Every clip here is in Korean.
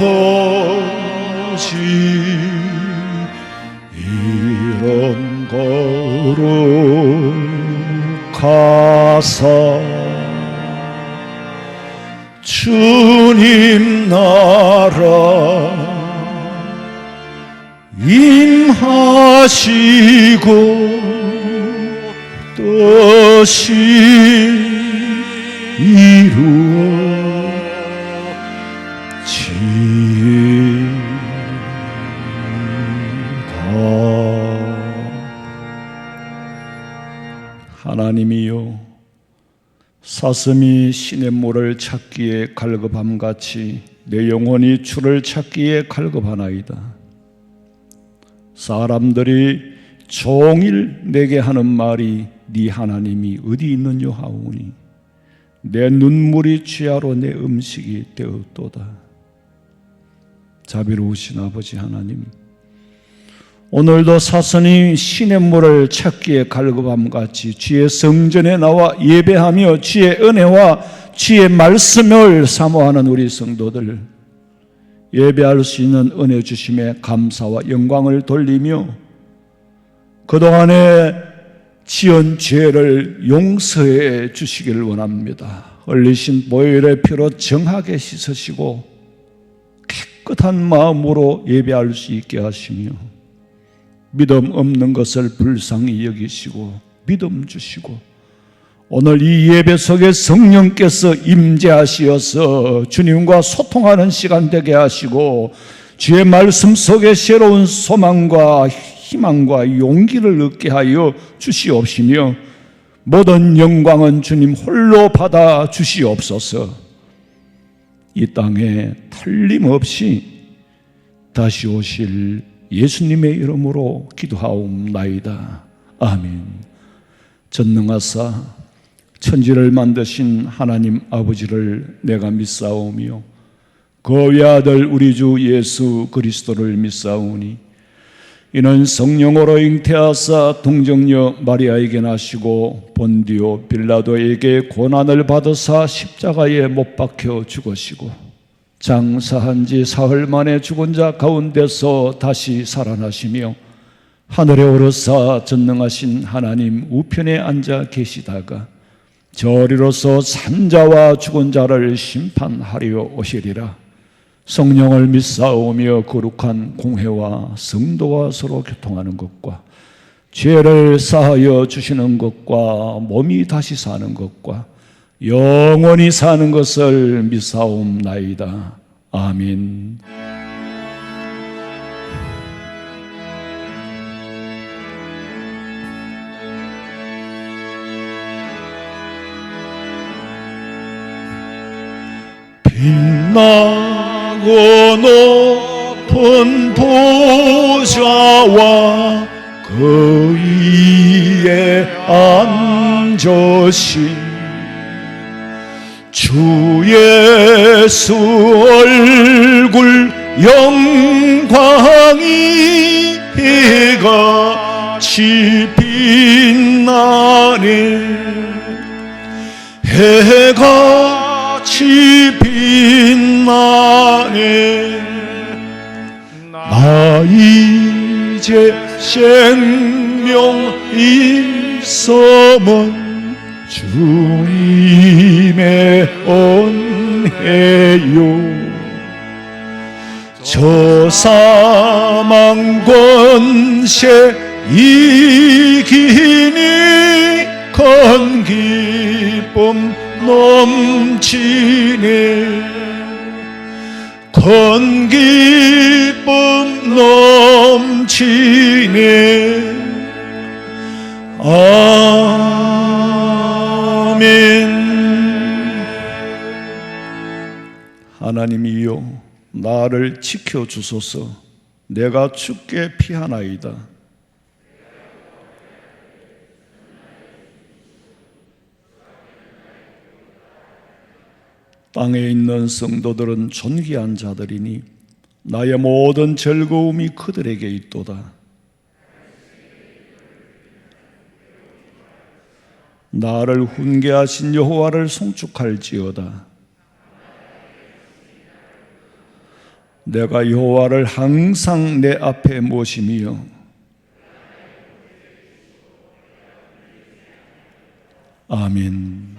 아버지 이름 거룩하사 주님 나라 임하시고 뜻이 이루어지이다. 하나님이여, 사슴이 시냇물을 찾기에 갈급함같이 내 영혼이 주를 찾기에 갈급하나이다. 사람들이 종일 내게 하는 말이 네 하나님이 어디 있느냐 하오니 내 눈물이 취하로 내 음식이 되었도다. 자비로우신 아버지 하나님, 오늘도 사슴이 시냇물을 찾기에 갈급함같이 주의 성전에 나와 예배하며 주의 은혜와 주의 말씀을 사모하는 우리 성도들, 예배할 수 있는 은혜 주심에 감사와 영광을 돌리며 그동안에 지은 죄를 용서해 주시기를 원합니다. 흘리신 보혈의 피로 정하게 씻으시고 깨끗한 마음으로 예배할 수 있게 하시며 믿음 없는 것을 불쌍히 여기시고 믿음 주시고 오늘 이 예배 속에 성령께서 임재하시어서 주님과 소통하는 시간 되게 하시고 주의 말씀 속에 새로운 소망과 희망과 용기를 얻게 하여 주시옵시며 모든 영광은 주님 홀로 받아 주시옵소서. 이 땅에 틀림없이 다시 오실 예수님의 이름으로 기도하옵나이다. 아멘. 전능하사 천지를 만드신 하나님 아버지를 내가 믿사오며 그 외아들 우리 주 예수 그리스도를 믿사오니 이는 성령으로 잉태하사 동정녀 마리아에게 나시고 본디오 빌라도에게 고난을 받으사 십자가에 못 박혀 죽으시고 장사한 지 사흘 만에 죽은 자 가운데서 다시 살아나시며 하늘에 오르사 전능하신 하나님 우편에 앉아 계시다가 저리로서 산자와 죽은 자를 심판하려 오시리라. 성령을 믿사오며 거룩한 공회와 성도와 서로 교통하는 것과 죄를 사하여 주시는 것과 몸이 다시 사는 것과 영원히 사는 것을 믿사옵나이다. 아멘. 빛나고 높은 보좌와 그 위에 앉으신 주 예수 얼굴 영광이 해같이 빛나네. 해같이 빛나네. 나 이제 생명 있음은 주님의 은혜요. 저 사망 권세 이기니 큰 기쁨 넘치네. 큰 기쁨 넘치네. 아멘. 하나님이여, 나를 지켜주소서. 내가 주께 피하나이다. 땅에 있는 성도들은 존귀한 자들이니 나의 모든 즐거움이 그들에게 있도다. 나를 훈계하신 여호와를 송축할지어다. 내가 여호와를 항상 내 앞에 모심이요 아멘.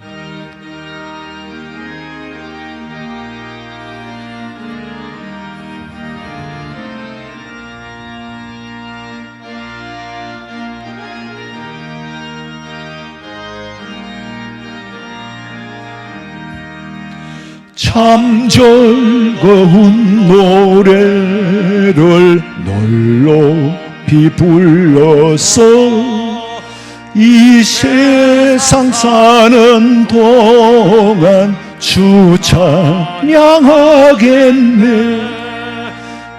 참 즐거운 노래를 널 높이 불러서 이 세상 사는 동안 주 찬양하겠네.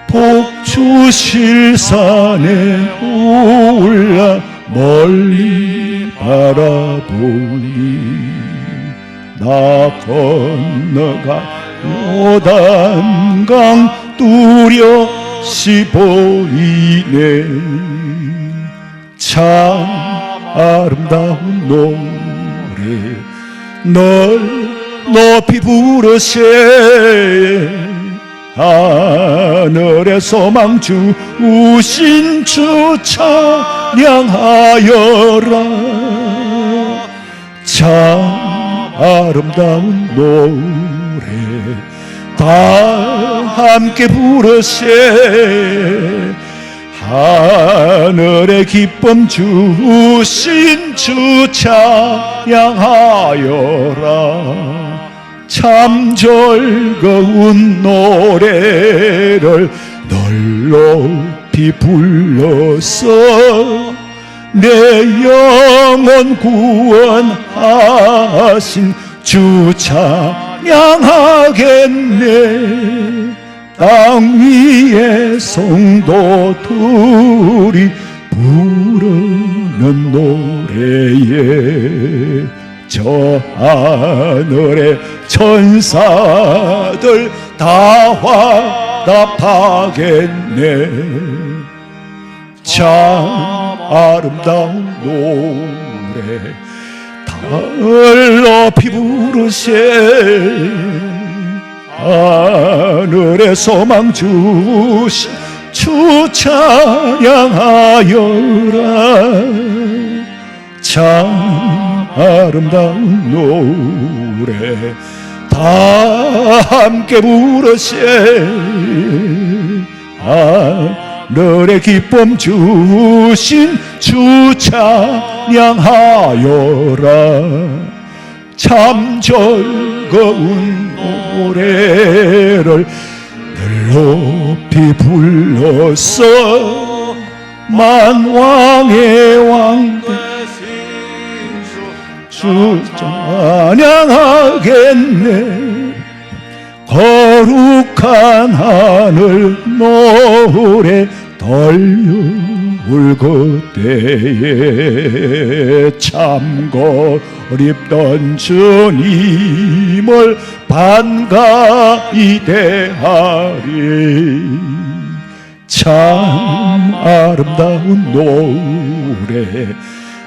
복주실 산에 올라 멀리 바라보니 나 건너가 요단강 뚜렷이 보이네. 참 아름다운 노래 널 높이 부르세. 하늘의 소망 주신 주 찬양하여라. 참 아름다운 노래 다 함께 부르세. 하늘의 기쁨 주신 주 찬양하여라. 참 즐거운 노래를 널 높이 불러서 내 영혼 구원하신 주 찬양하겠네. 땅 위에 성도들이 부르는 노래에 저 하늘의 천사들 다 화답하겠네. 참 아름다운 노래 달 높이 부르세. 하늘의 소망 주신 주 찬양하여라. 참 아름다운 노래 다 함께 부르세. 하늘의 기쁨 주신 주 찬양하여라. 참 즐거운 노래를 늘 높이 불러서 만왕의 왕 주 찬양하겠네. 거룩한 하늘 노래 떨려 울고 때에 참 거립던 주님을 반가이 대하리. 참 아름다운 노래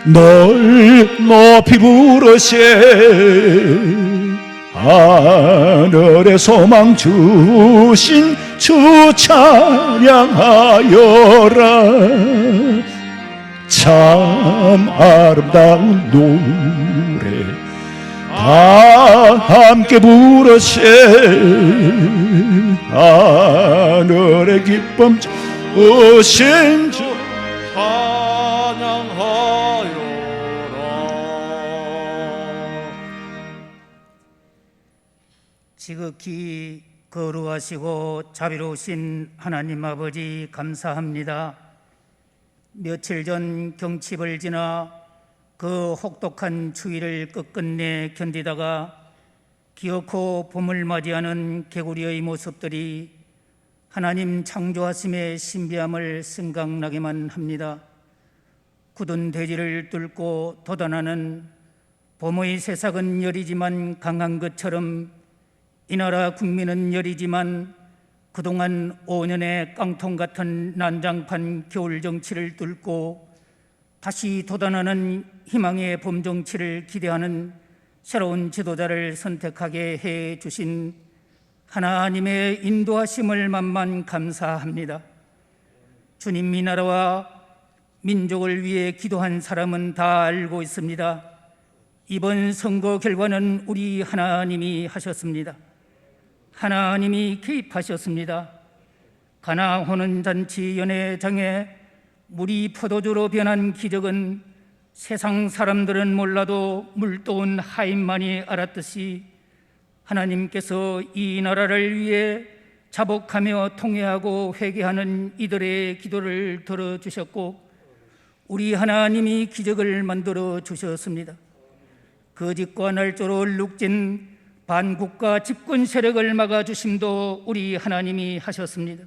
널 높이 부르세. 하늘의 소망 주신 주 찬양하여라. 참 아름다운 노래 다 함께 부르세. 하늘의 기쁨 주신 주 찬양하여라. 지극히 거룩하시고 자비로우신 하나님 아버지 감사합니다. 며칠 전 경칩을 지나 그 혹독한 추위를 끝끝내 견디다가 기어코 봄을 맞이하는 개구리의 모습들이 하나님 창조하심의 신비함을 생각나게만 합니다. 굳은 대지를 뚫고 돋아나는 봄의 새싹은 여리지만 강한 것처럼 이 나라 국민은 여리지만 그동안 5년의 깡통 같은 난장판 겨울 정치를 뚫고 다시 돋아나는 희망의 봄 정치를 기대하는 새로운 지도자를 선택하게 해 주신 하나님의 인도하심을 만만 감사합니다. 주님, 이 나라와 민족을 위해 기도한 사람은 다 알고 있습니다. 이번 선거 결과는 우리 하나님이 하셨습니다. 하나님이 개입하셨습니다. 가나 호는 잔치 연회장에 물이 포도주로 변한 기적은 세상 사람들은 몰라도 물도온 하인만이 알았듯이 하나님께서 이 나라를 위해 자복하며 통회하고 회개하는 이들의 기도를 들어주셨고 우리 하나님이 기적을 만들어 주셨습니다. 거짓과 날조로 룩진 반국가 집권 세력을 막아주심도 우리 하나님이 하셨습니다.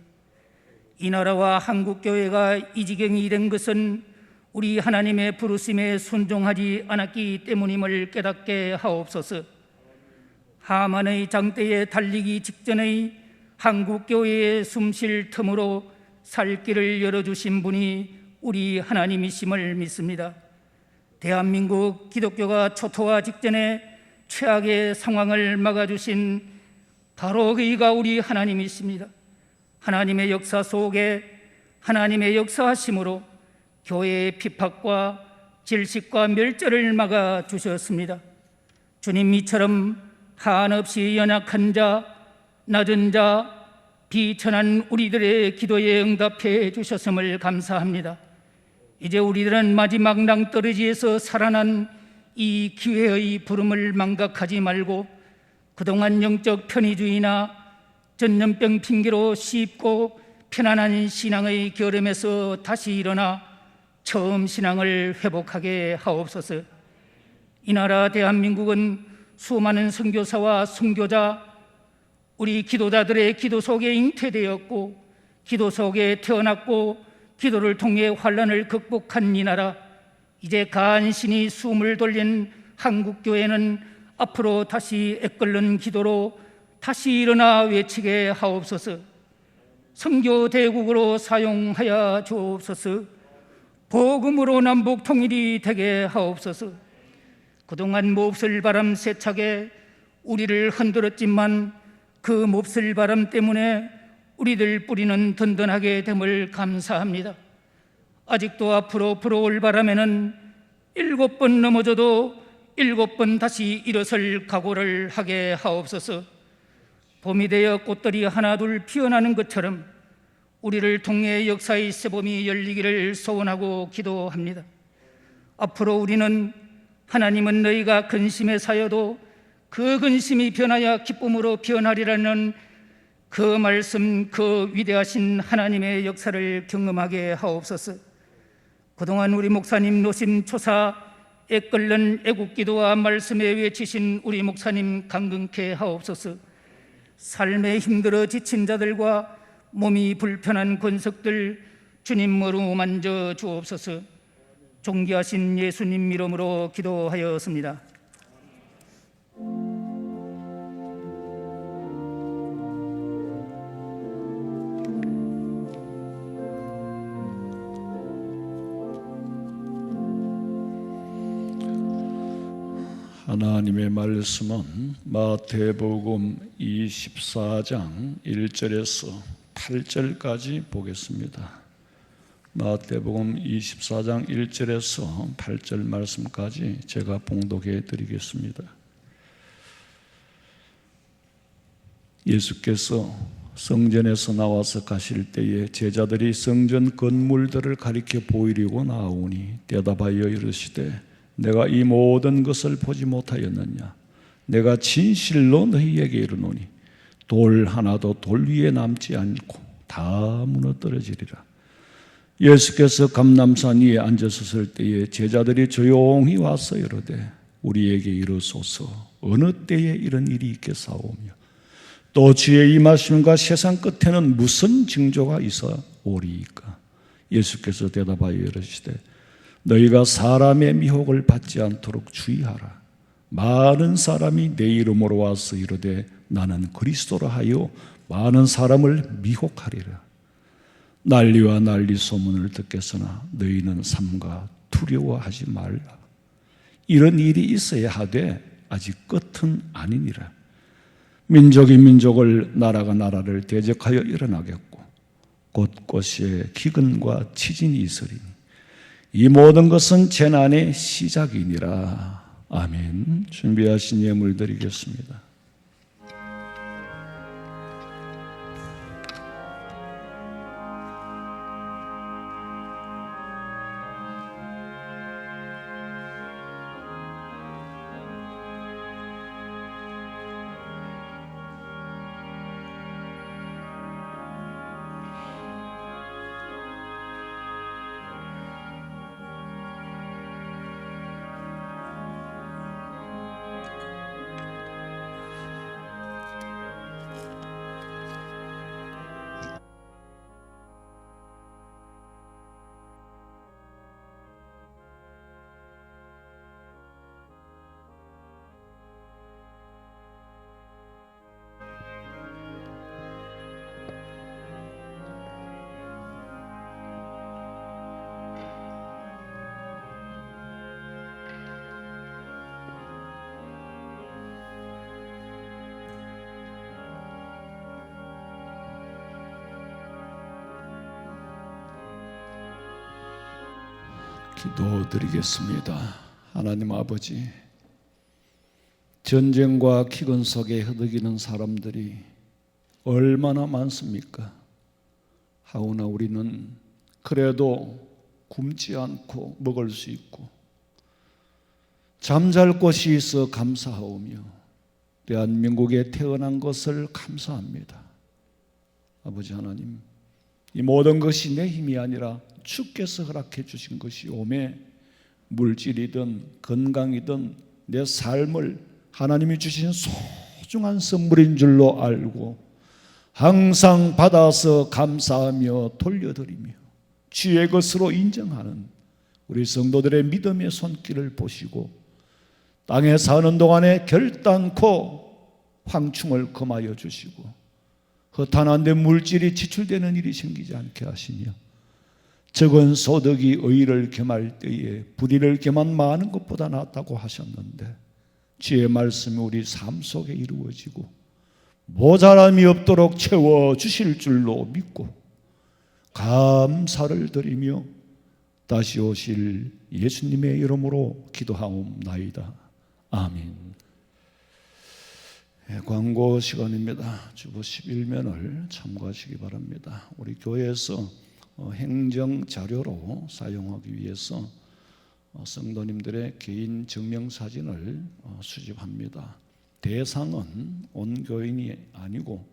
이 나라와 한국교회가 이 지경이 된 것은 우리 하나님의 부르심에 순종하지 않았기 때문임을 깨닫게 하옵소서. 하만의 장대에 달리기 직전의 한국교회의 숨쉴 틈으로 살 길을 열어주신 분이 우리 하나님이심을 믿습니다. 대한민국 기독교가 초토화 직전에 최악의 상황을 막아주신 바로 그이가 우리 하나님이십니다. 하나님의 역사 속에 하나님의 역사하심으로 교회의 핍박과 질식과 멸절을 막아주셨습니다. 주님, 이처럼 한없이 연약한 자, 낮은 자, 비천한 우리들의 기도에 응답해 주셨음을 감사합니다. 이제 우리들은 마지막 낭떠러지에서 살아난 이 기회의 부름을 망각하지 말고 그동안 영적 편의주의나 전염병 핑계로 쉽고 편안한 신앙의 결함에서 다시 일어나 처음 신앙을 회복하게 하옵소서. 이 나라 대한민국은 수많은 선교사와 선교자, 우리 기도자들의 기도 속에 잉태되었고 기도 속에 태어났고 기도를 통해 환난을 극복한 이 나라, 이제 간신히 숨을 돌린 한국교회는 앞으로 다시 애끓는 기도로 다시 일어나 외치게 하옵소서. 선교 대국으로 사용하여 주옵소서. 복음으로 남북 통일이 되게 하옵소서. 그동안 몹쓸 바람 세차게 우리를 흔들었지만 그 몹쓸 바람 때문에 우리들 뿌리는 든든하게 됨을 감사합니다. 아직도 앞으로 불어올 바람에는 7번 넘어져도 7번 다시 일어설 각오를 하게 하옵소서. 봄이 되어 꽃들이 하나둘 피어나는 것처럼 우리를 통해 역사의 새봄이 열리기를 소원하고 기도합니다. 앞으로 우리는 하나님은 너희가 근심에 사여도 그 근심이 변하여 기쁨으로 변하리라는 그 말씀, 그 위대하신 하나님의 역사를 경험하게 하옵소서. 그동안 우리 목사님 노심초사 애끓는 애국기도와 말씀에 외치신 우리 목사님 강건케 하옵소서. 삶에 힘들어 지친 자들과 몸이 불편한 권석들 주님 어루만져 주옵소서. 존귀하신 예수님 이름으로 기도하였습니다. 하나님의 말씀은 마태복음 24장 1절에서 8절까지 보겠습니다. 마태복음 24장 1절에서 8절 말씀까지 제가 봉독해 드리겠습니다. 예수께서 성전에서 나와서 가실 때에 제자들이 성전 건물들을 가리켜 보이려고 나오니 대답하여 이르시되 내가 이 모든 것을 보지 못하였느냐? 내가 진실로 너희에게 이르노니 돌 하나도 돌 위에 남지 않고 다 무너뜨려지리라. 예수께서 감람산 위에 앉으셨을 때에 제자들이 조용히 와서 이르되 우리에게 이르소서 어느 때에 이런 일이 있겠사오며 또 주의 임하심과 세상 끝에는 무슨 징조가 있어 오리이까? 예수께서 대답하여 이르시되 너희가 사람의 미혹을 받지 않도록 주의하라. 많은 사람이 내 이름으로 와서 이르되 나는 그리스도라 하여 많은 사람을 미혹하리라. 난리와 난리 소문을 듣겠으나 너희는 삼가 두려워하지 말라. 이런 일이 있어야 하되 아직 끝은 아니니라. 민족이 민족을, 나라가 나라를 대적하여 일어나겠고 곳곳에 기근과 지진이 있으리니 이 모든 것은 재난의 시작이니라. 아멘. 준비하신 예물 드리겠습니다. 기도드리겠습니다. 하나님 아버지, 전쟁과 기근 속에 허덕이는 사람들이 얼마나 많습니까? 하오나 우리는 그래도 굶지 않고 먹을 수 있고 잠잘 곳이 있어 감사하오며 대한민국에 태어난 것을 감사합니다. 아버지 하나님, 이 모든 것이 내 힘이 아니라 주께서 허락해 주신 것이 오매 물질이든 건강이든 내 삶을 하나님이 주신 소중한 선물인 줄로 알고 항상 받아서 감사하며 돌려드리며 주의 것으로 인정하는 우리 성도들의 믿음의 손길을 보시고 땅에 사는 동안에 결단코 황충을 금하여 주시고 허탄한 데 물질이 지출되는 일이 생기지 않게 하시며 적은 소득이 의를 겸할 때에 불의를 겸한 많은 것보다 낫다고 하셨는데 주의 말씀이 우리 삶 속에 이루어지고 모자람이 없도록 채워주실 줄로 믿고 감사를 드리며 다시 오실 예수님의 이름으로 기도하옵나이다. 아멘. 광고 시간입니다. 주보 11면을 참고하시기 바랍니다. 우리 교회에서 행정 자료로 사용하기 위해서 성도님들의 개인 증명사진을 수집합니다. 대상은 온 교인이 아니고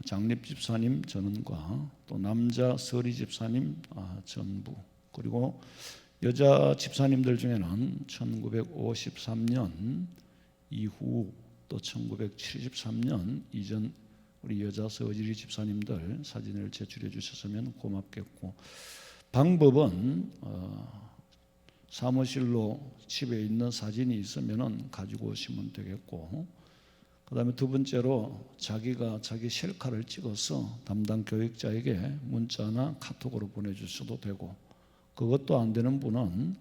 장립집사님 전원과 또 남자 서리집사님 전부, 그리고 여자 집사님들 중에는 1953년 이후 또 1973년 이전 우리 여자 서지리 집사님들 사진을 제출해 주셨으면 고맙겠고, 방법은 사무실로 집에 있는 사진이 있으면 가지고 오시면 되겠고, 그 다음에 두 번째로 자기가 자기 셀카를 찍어서 담당 교육자에게 문자나 카톡으로 보내주셔도 되고, 그것도 안 되는 분은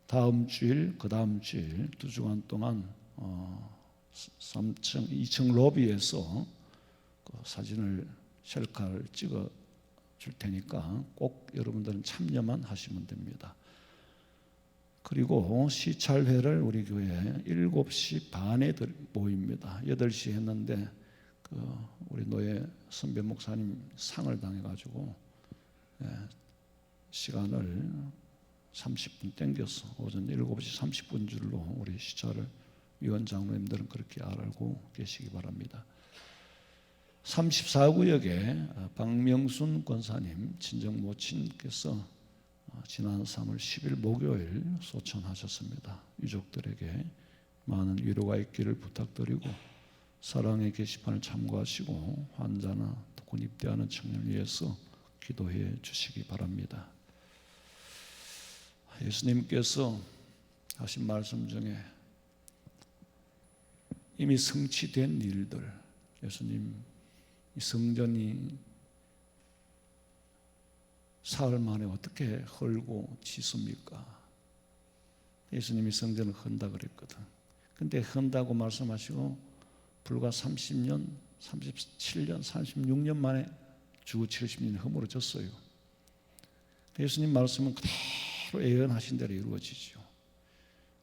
다음 주일, 그 다음 주일 2주간 동안 2층 로비에서 그 사진을 셀카를 찍어 줄 테니까 꼭 여러분들은 참여만 하시면 됩니다. 그리고 시찰회를 우리 교회 7시 반에 모입니다. 8시 했는데 우리 노예 선배 목사님 상을 당해가지고 시간을 30분 땡겨서 오전 7시 30분 줄로 우리 시찰을 위원 장로님들은 그렇게 알고 계시기 바랍니다. 34구역에 박명순 권사님 친정 모친께서 지난 3월 10일 목요일 소천하셨습니다. 유족들에게 많은 위로가 있기를 부탁드리고 사랑의 게시판을 참고하시고 환자나 군 입대하는 청년을 위해서 기도해 주시기 바랍니다. 예수님께서 하신 말씀 중에 이미 성취된 일들, 예수님 이 성전이 사흘 만에 어떻게 헐고 지습니까? 예수님이 성전을 헌다 그랬거든. 근데 헌다고 말씀하시고 불과 30년, 37년, 36년 만에 주후 70년이 허물어졌어요. 예수님 말씀은 그대로 예언하신 대로 이루어지죠.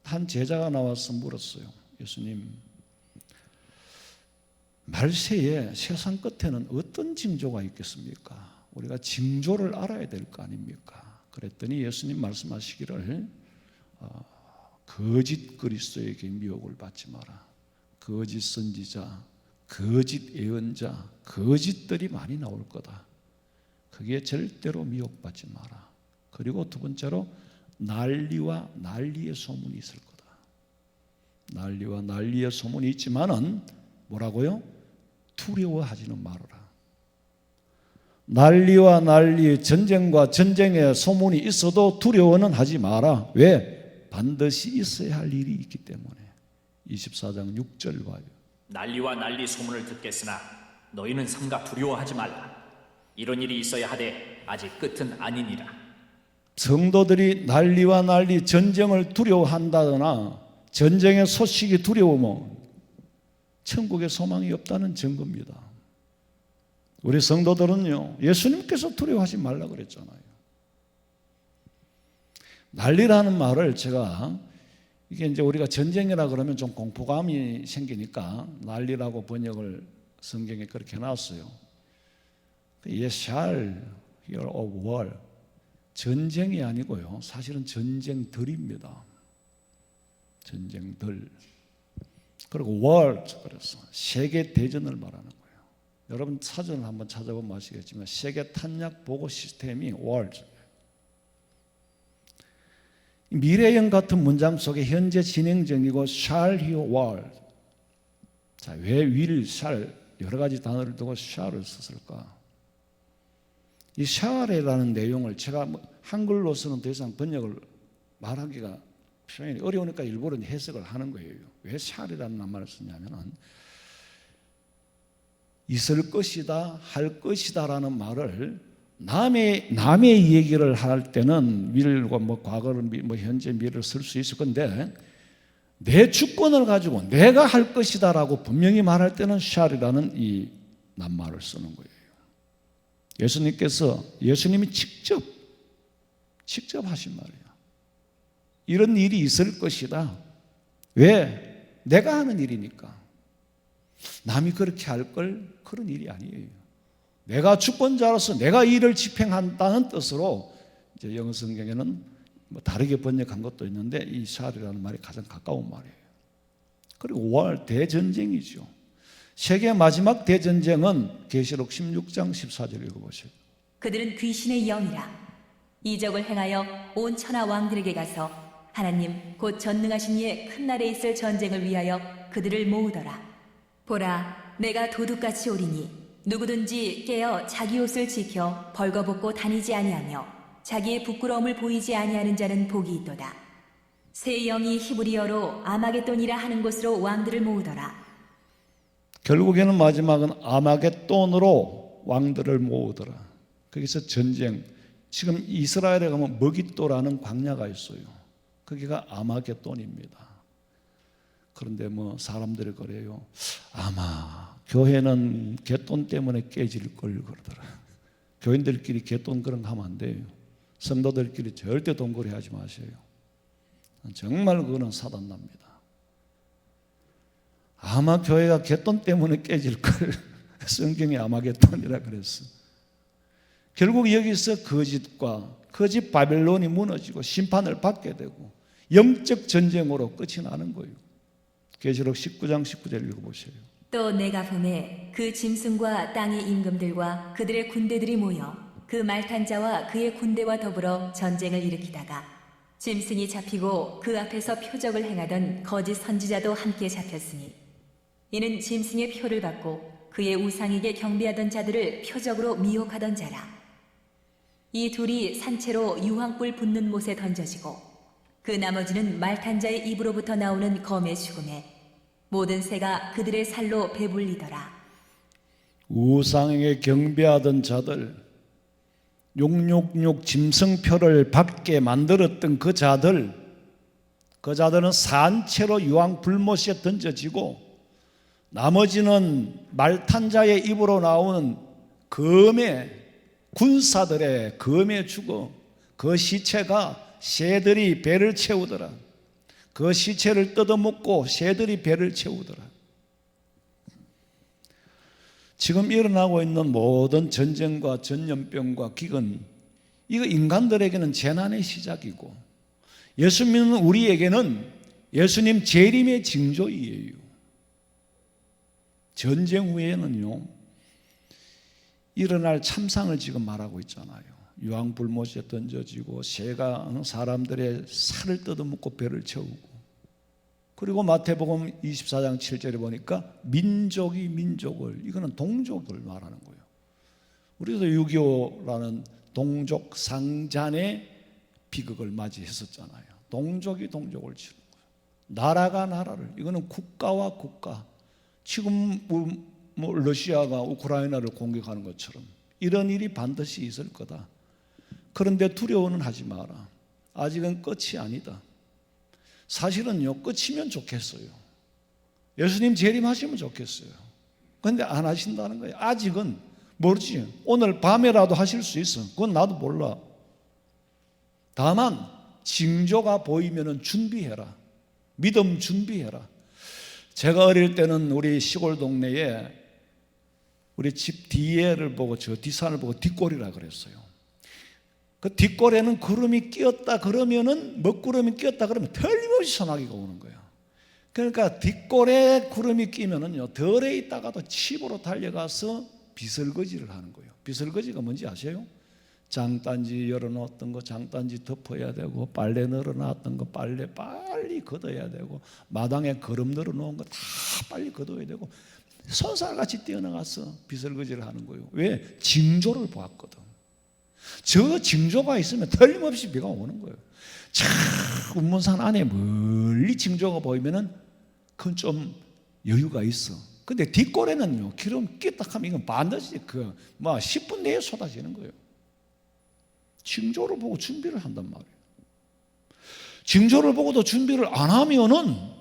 한 제자가 나와서 물었어요. 예수님, 말세에 세상 끝에는 어떤 징조가 있겠습니까? 우리가 징조를 알아야 될 거 아닙니까? 그랬더니 예수님 말씀하시기를 거짓 그리스도에게 미혹을 받지 마라. 거짓 선지자, 거짓 예언자, 거짓들이 많이 나올 거다. 그게 절대로 미혹받지 마라. 그리고 두 번째로 난리와 난리의 소문이 있을 거다. 난리와 난리의 소문이 있지만은 뭐라고요? 두려워하지는 말아라. 난리와 난리, 전쟁과 전쟁의 소문이 있어도 두려워는 하지 마라. 왜? 반드시 있어야 할 일이 있기 때문에. 24장 6절 봐요. 난리와 난리 소문을 듣겠으나 너희는 삼가 두려워하지 말라. 이런 일이 있어야 하되 아직 끝은 아니니라. 성도들이 난리와 난리, 전쟁을 두려워한다거나 전쟁의 소식이 두려우면 천국에 소망이 없다는 증거입니다. 우리 성도들은요, 예수님께서 두려워하지 말라 그랬잖아요. 난리라는 말을 제가 이게 이제 우리가 전쟁이라 그러면 좀 공포감이 생기니까 난리라고 번역을 성경에 그렇게 해놨어요. Ye shall hear of war. 전쟁이 아니고요, 사실은 전쟁들입니다. 전쟁들. 그리고 war, 그래서 세계 대전을 말하는 거예요. 여러분 사전을 한번 찾아보면 아시겠지만 세계 탄약 보고 시스템이 war. 미래형 같은 문장 속에 현재 진행 중이고 shall hear war. 자, 왜 will, shall 여러 가지 단어를 두고 shall을 썼을까? 이 shall이라는 내용을 제가 한글로서는 더 이상 번역을 말하기가 표현이 어려우니까 일부러 해석을 하는 거예요. 왜 shall이라는 말을 쓰냐면은 있을 것이다, 할 것이다라는 말을 남의 얘기를 할 때는 will과 과거를 현재 미래를 쓸 수 있을 건데 내 주권을 가지고 내가 할 것이다라고 분명히 말할 때는 shall이라는 이 낱말을 쓰는 거예요. 예수님이 직접 하신 말이에요. 이런 일이 있을 것이다. 왜? 내가 하는 일이니까. 남이 그렇게 할 걸 그런 일이 아니에요. 내가 주권자로서 내가 일을 집행한다는 뜻으로 이제 영어 성경에는 다르게 번역한 것도 있는데 이 샬이라는 말이 가장 가까운 말이에요. 그리고 월 대전쟁이죠. 세계 마지막 대전쟁은 계시록 16장 14절 읽어보세요. 그들은 귀신의 영이라 이적을 행하여 온 천하 왕들에게 가서 하나님 곧 전능하신 이의 큰 날에 있을 전쟁을 위하여 그들을 모으더라. 보라, 내가 도둑같이 오리니 누구든지 깨어 자기 옷을 지켜 벌거벗고 다니지 아니하며 자기의 부끄러움을 보이지 아니하는 자는 복이 있도다. 새 영이 히브리어로 아마겟돈이라 하는 곳으로 왕들을 모으더라. 결국에는 마지막은 아마겟돈으로 왕들을 모으더라. 거기서 전쟁. 지금 이스라엘에 가면 머깃도라는 광야가 있어요. 거기가 아마겟돈입니다. 그런데 사람들이 그래요. 아마 교회는 갯돈 때문에 깨질 걸 그러더라. 교인들끼리 갯돈 그런 거 하면 안 돼요. 성도들끼리 절대 돈거래 하지 마세요. 정말 그거는 사단납니다. 아마 교회가 갯돈 때문에 깨질 걸 성경에 아마겟돈이라 그랬어. 결국 여기서 거짓 바벨론이 무너지고 심판을 받게 되고 영적 전쟁으로 끝이 나는 거예요. 계시록 19장 19절 읽어보세요. 또 내가 보매 그 짐승과 땅의 임금들과 그들의 군대들이 모여 그 말탄 자와 그의 군대와 더불어 전쟁을 일으키다가 짐승이 잡히고 그 앞에서 표적을 행하던 거짓 선지자도 함께 잡혔으니 이는 짐승의 표를 받고 그의 우상에게 경배하던 자들을 표적으로 미혹하던 자라. 이 둘이 산채로 유황불 붙는 못에 던져지고 그 나머지는 말탄 자의 입으로부터 나오는 검의 죽음에 모든 새가 그들의 살로 배불리더라. 우상에게 경배하던 자들, 666 짐승표를 받게 만들었던 그 자들은 산채로 유황 불못에 던져지고 나머지는 말탄 자의 입으로 나오는 검에, 군사들의 검에 죽어 그 시체가 새들이 배를 채우더라. 그 시체를 뜯어먹고 새들이 배를 채우더라. 지금 일어나고 있는 모든 전쟁과 전염병과 기근, 이거 인간들에게는 재난의 시작이고 예수 믿는 우리에게는 예수님 재림의 징조이에요. 전쟁 후에는요, 일어날 참상을 지금 말하고 있잖아요. 유황불못에 던져지고 새가 사람들의 살을 뜯어먹고 배를 채우고, 그리고 마태복음 24장 7절에 보니까 민족이 민족을, 이거는 동족을 말하는 거예요. 우리도 6.25라는 동족 상잔의 비극을 맞이했었잖아요. 동족이 동족을 치는 거예요. 나라가 나라를, 이거는 국가와 국가, 지금 뭐 러시아가 우크라이나를 공격하는 것처럼 이런 일이 반드시 있을 거다. 그런데 두려워는 하지 마라. 아직은 끝이 아니다. 사실은요, 끝이면 좋겠어요. 예수님 재림하시면 좋겠어요. 그런데 안 하신다는 거예요. 아직은 모르지. 오늘 밤에라도 하실 수 있어. 그건 나도 몰라. 다만 징조가 보이면 준비해라. 믿음 준비해라. 제가 어릴 때는 우리 시골 동네에 우리 집 뒤에를 보고, 저 뒷산을 보고 뒷골이라 그랬어요. 그 뒷골에는 구름이 끼었다 그러면은, 먹구름이 끼었다 그러면 틀림없이 소나기가 오는 거예요. 그러니까 뒷골에 구름이 끼면은요, 덜에 있다가도 칩으로 달려가서 비설거지를 하는 거예요. 비설거지가 뭔지 아세요? 장단지 열어놓았던 거 장단지 덮어야 되고, 빨래 널어놨던 거 빨래 빨리 걷어야 되고, 마당에 거름 널어놓은 거 다 빨리 걷어야 되고, 손살같이 뛰어나가서 비설거지를 하는 거예요. 왜? 징조를 보았거든. 저 징조가 있으면 틀림없이 비가 오는 거예요. 참 운문산 안에 멀리 징조가 보이면은 그건 좀 여유가 있어. 근데 뒷골에는요, 기름 끼딱 하면 이건 반드시 10분 내에 쏟아지는 거예요. 징조를 보고 준비를 한단 말이에요. 징조를 보고도 준비를 안 하면은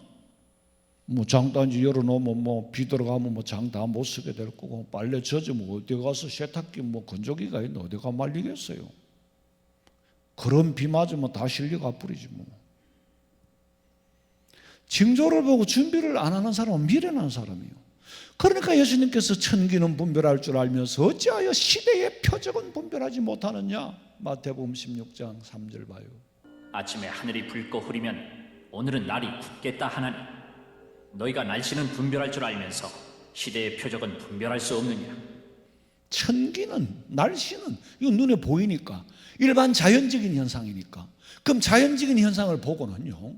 장단지 열어놓으면 비 들어가면 장 다 못 쓰게 될 거고, 빨래 젖으면 어디 가서 세탁기 건조기가 있는데 어디 가 말리겠어요. 그런 비 맞으면 다 실리가 뿌리지 뭐. 징조를 보고 준비를 안 하는 사람은 미련한 사람이에요. 그러니까 예수님께서 천기는 분별할 줄 알면서 어찌하여 시대의 표적은 분별하지 못하느냐. 마태복음 16장 3절 봐요. 아침에 하늘이 붉고 흐리면 오늘은 날이 굳겠다 하나니 너희가 날씨는 분별할 줄 알면서 시대의 표적은 분별할 수 없느냐. 천기는, 날씨는 이거 눈에 보이니까, 일반 자연적인 현상이니까. 그럼 자연적인 현상을 보고는요,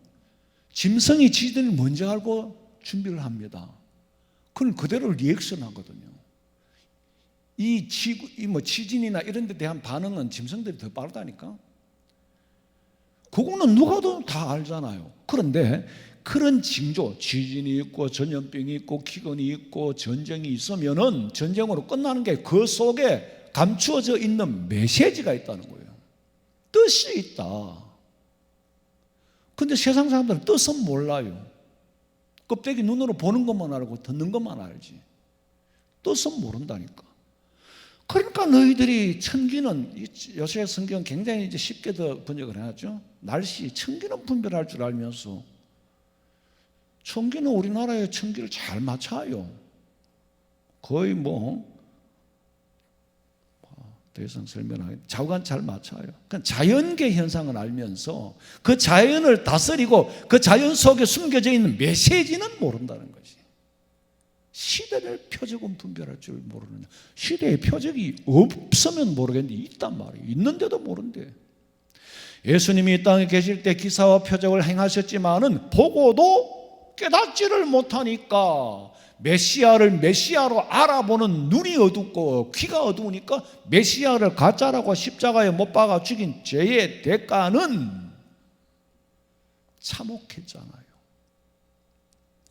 짐승이 지들을 먼저 알고 준비를 합니다. 그건 그대로 리액션 하거든요. 지진이나 이런 데 대한 반응은 짐승들이 더 빠르다니까. 그거는 누가 다 알잖아요. 그런데 그런 징조, 지진이 있고 전염병이 있고 기근이 있고 전쟁이 있으면은 전쟁으로 끝나는 게 그 속에 감추어져 있는 메시지가 있다는 거예요. 뜻이 있다. 근데 세상 사람들은 뜻은 몰라요. 껍데기 눈으로 보는 것만 알고 듣는 것만 알지, 뜻은 모른다니까. 그러니까 너희들이 천기는, 요새 성경 굉장히 이제 쉽게 더 번역을 해놨죠. 날씨, 천기는 분별할 줄 알면서, 천기는 우리나라의 천기를 잘 맞춰요. 거의 더 이상 설명하기, 좌우간 잘 맞춰요. 그러니까 자연계 현상을 알면서 그 자연을 다스리고 그 자연 속에 숨겨져 있는 메시지는 모른다는 거지. 시대를 표적은 분별할 줄 모르느냐. 시대의 표적이 없으면 모르겠는데 있단 말이에요. 있는데도 모른대. 예수님이 이 땅에 계실 때 기사와 표적을 행하셨지만은 보고도 깨닫지를 못하니까 메시아를 메시아로 알아보는 눈이 어둡고 귀가 어두우니까 메시아를 가짜라고 십자가에 못 박아 죽인 죄의 대가는 참혹했잖아요.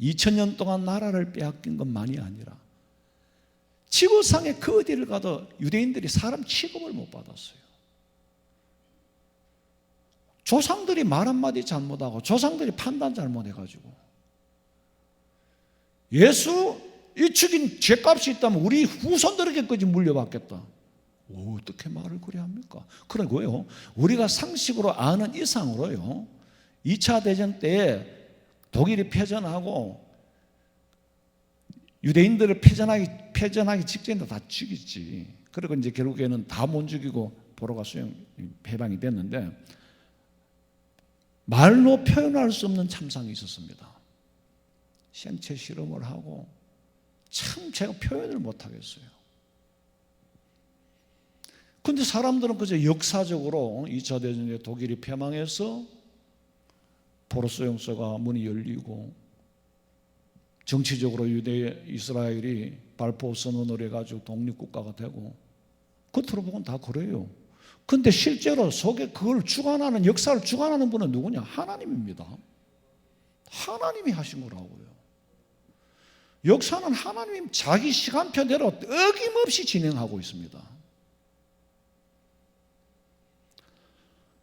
2000년 동안 나라를 빼앗긴 것만이 아니라 지구상의 그 어디를 가도 유대인들이 사람 취급을 못 받았어요. 조상들이 말 한마디 잘못하고 조상들이 판단 잘못해가지고 예수 이 죽인 죄값이 있다면 우리 후손들에게까지 물려받겠다. 어떻게 말을 그래 합니까? 그러고요, 우리가 상식으로 아는 이상으로요, 2차 대전 때에 독일이 패전하고 유대인들을 패전하기 직전에 다 죽였지. 그리고 이제 결국에는 다 못 죽이고 포로가 해방이 됐는데, 말로 표현할 수 없는 참상이 있었습니다. 생체 실험을 하고 참 제가 표현을 못 하겠어요. 근데 사람들은 그저 역사적으로 2차 대전에 독일이 패망해서 포로 수용소가 문이 열리고 정치적으로 유대 이스라엘이 발포 선언을 해가지고 독립국가가 되고, 겉으로 보면 다 그래요. 근데 실제로 속에 그걸 주관하는, 역사를 주관하는 분은 누구냐? 하나님입니다. 하나님이 하신 거라고요. 역사는 하나님 자기 시간표대로 어김없이 진행하고 있습니다.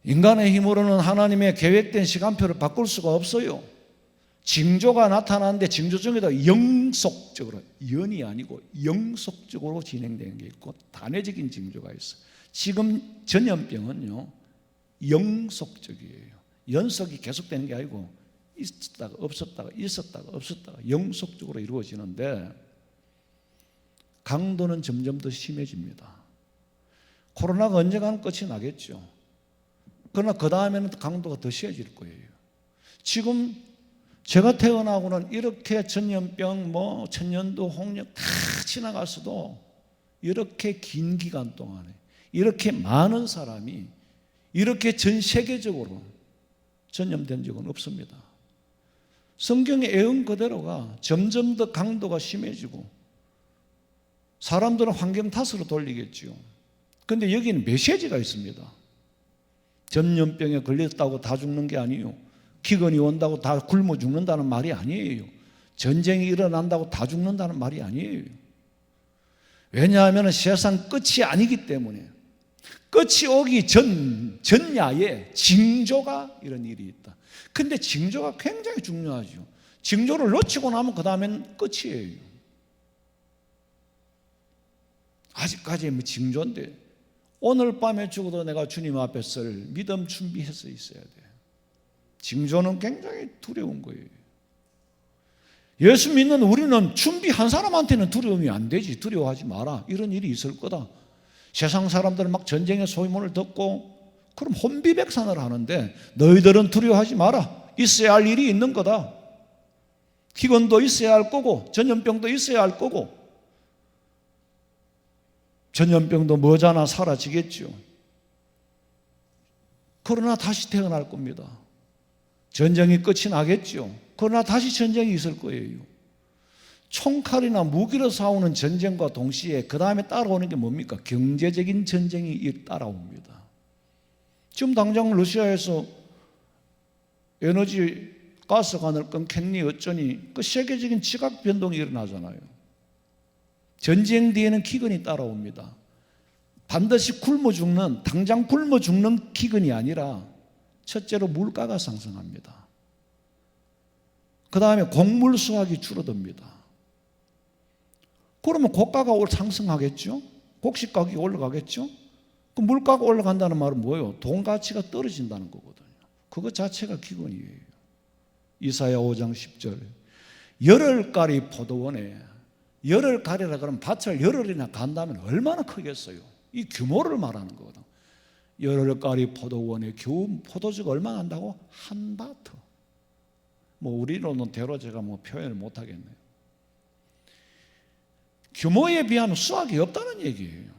인간의 힘으로는 하나님의 계획된 시간표를 바꿀 수가 없어요. 징조가 나타나는데 징조 중에도 영속적으로, 연이 아니고 영속적으로 진행되는 게 있고 단회적인 징조가 있어요. 지금 전염병은요, 영속적이에요. 연속이 계속되는 게 아니고 있었다가 없었다가 있었다가 없었다가 영속적으로 이루어지는데, 강도는 점점 더 심해집니다. 코로나가 언젠가는 끝이 나겠죠. 그러나 그 다음에는 강도가 더 심해질 거예요. 지금 제가 태어나고는 이렇게 전염병, 천년두, 홍역 다 지나갔어도 이렇게 긴 기간 동안에 이렇게 많은 사람이 이렇게 전 세계적으로 전염된 적은 없습니다. 성경의 예언 그대로가 점점 더 강도가 심해지고 사람들은 환경 탓으로 돌리겠지요. 그런데 여기는 메시지가 있습니다. 전염병에 걸렸다고 다 죽는 게 아니에요. 기근이 온다고 다 굶어 죽는다는 말이 아니에요. 전쟁이 일어난다고 다 죽는다는 말이 아니에요. 왜냐하면 세상 끝이 아니기 때문에, 끝이 오기 전야에 징조가 이런 일이 있다. 근데 징조가 굉장히 중요하죠. 징조를 놓치고 나면 그 다음엔 끝이에요. 아직까지 징조인데, 오늘 밤에 죽어도 내가 주님 앞에 설 믿음 준비해서 있어야 돼. 징조는 굉장히 두려운 거예요. 예수 믿는 우리는 준비한 사람한테는 두려움이 안 되지. 두려워하지 마라. 이런 일이 있을 거다. 세상 사람들은 막 전쟁의 소문을 듣고 그럼 혼비백산을 하는데, 너희들은 두려워하지 마라. 있어야 할 일이 있는 거다. 기근도 있어야 할 거고 전염병도 있어야 할 거고, 전염병도 머지않아 사라지겠죠. 그러나 다시 태어날 겁니다. 전쟁이 끝이 나겠죠. 그러나 다시 전쟁이 있을 거예요. 총칼이나 무기로 싸우는 전쟁과 동시에 그 다음에 따라오는 게 뭡니까? 경제적인 전쟁이 따라옵니다. 지금 당장 러시아에서 에너지 가스관을 끊겠니 어쩌니, 그 세계적인 지각 변동이 일어나잖아요. 전쟁 뒤에는 기근이 따라옵니다. 반드시 굶어 죽는, 당장 굶어 죽는 기근이 아니라 첫째로 물가가 상승합니다. 그 다음에 곡물 수확이 줄어듭니다. 그러면 고가가 상승하겠죠? 곡식 가격이 올라가겠죠? 그 물가가 올라간다는 말은 뭐예요? 돈 가치가 떨어진다는 거거든요. 그것 자체가 기근이에요. 이사야 5장 10절, 열흘가리 포도원에, 열흘가리라 그러면 밭을 열흘이나 간다면 얼마나 크겠어요? 이 규모를 말하는 거거든. 열흘가리 포도원에 겨우 포도주가 얼마나 한다고? 한 바트. 우리로는 대로 제가 표현을 못 하겠네요. 규모에 비하면 수확이 없다는 얘기예요.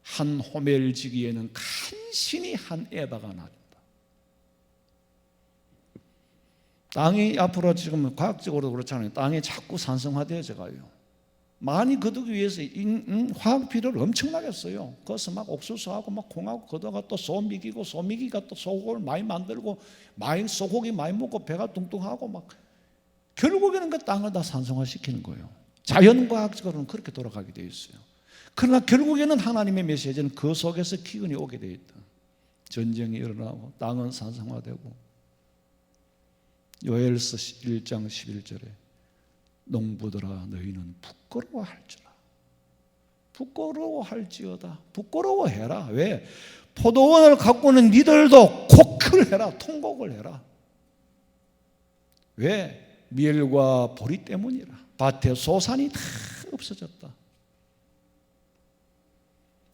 한 호멜지기에는 간신히 한 에바가 나준다. 땅이 앞으로 지금 과학적으로 그렇잖아요. 땅이 자꾸 산성화되어져 가요. 많이 거두기 위해서 화학 비료를 엄청나게 써요. 그래서 막 옥수수하고 막 콩하고 거다가 또 소미기고, 소미기가 또 소고기를 많이 만들고, 소고기 많이 먹고 배가 뚱뚱하고, 막 결국에는 그 땅을 다 산성화시키는 거예요. 자연과학적으로는 그렇게 돌아가게 되어 있어요. 그러나 결국에는 하나님의 메시지는 그 속에서 기근이 오게 되어 있다. 전쟁이 일어나고 땅은 산성화되고, 요엘서 1장 11절에 농부들아 너희는 부끄러워할지라. 부끄러워할지어다. 부끄러워해라. 왜? 포도원을 가꾸는 니들도 곡을 해라. 통곡을 해라. 왜? 밀과 보리 때문이라. 밭에 소산이 다 없어졌다.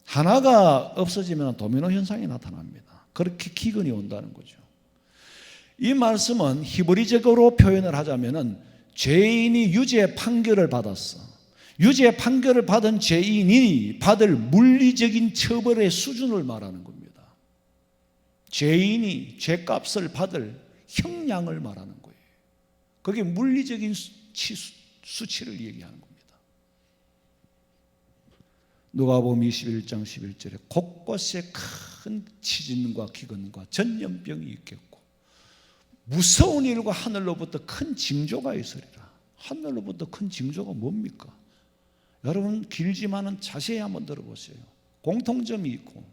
하나가 없어지면 도미노 현상이 나타납니다. 그렇게 기근이 온다는 거죠. 이 말씀은 히브리적으로 표현을 하자면은 죄인이 유죄 판결을 받았어. 유죄 판결을 받은 죄인이 받을 물리적인 처벌의 수준을 말하는 겁니다. 죄인이 죄값을 받을 형량을 말하는 거예요. 그게 물리적인 수치를 얘기하는 겁니다. 누가복음 21장 11절에 곳곳에 큰 지진과 기근과 전염병이 있겠고 무서운 일과 하늘로부터 큰 징조가 있으리라. 하늘로부터 큰 징조가 뭡니까? 여러분 길지만은 자세히 한번 들어보세요. 공통점이 있고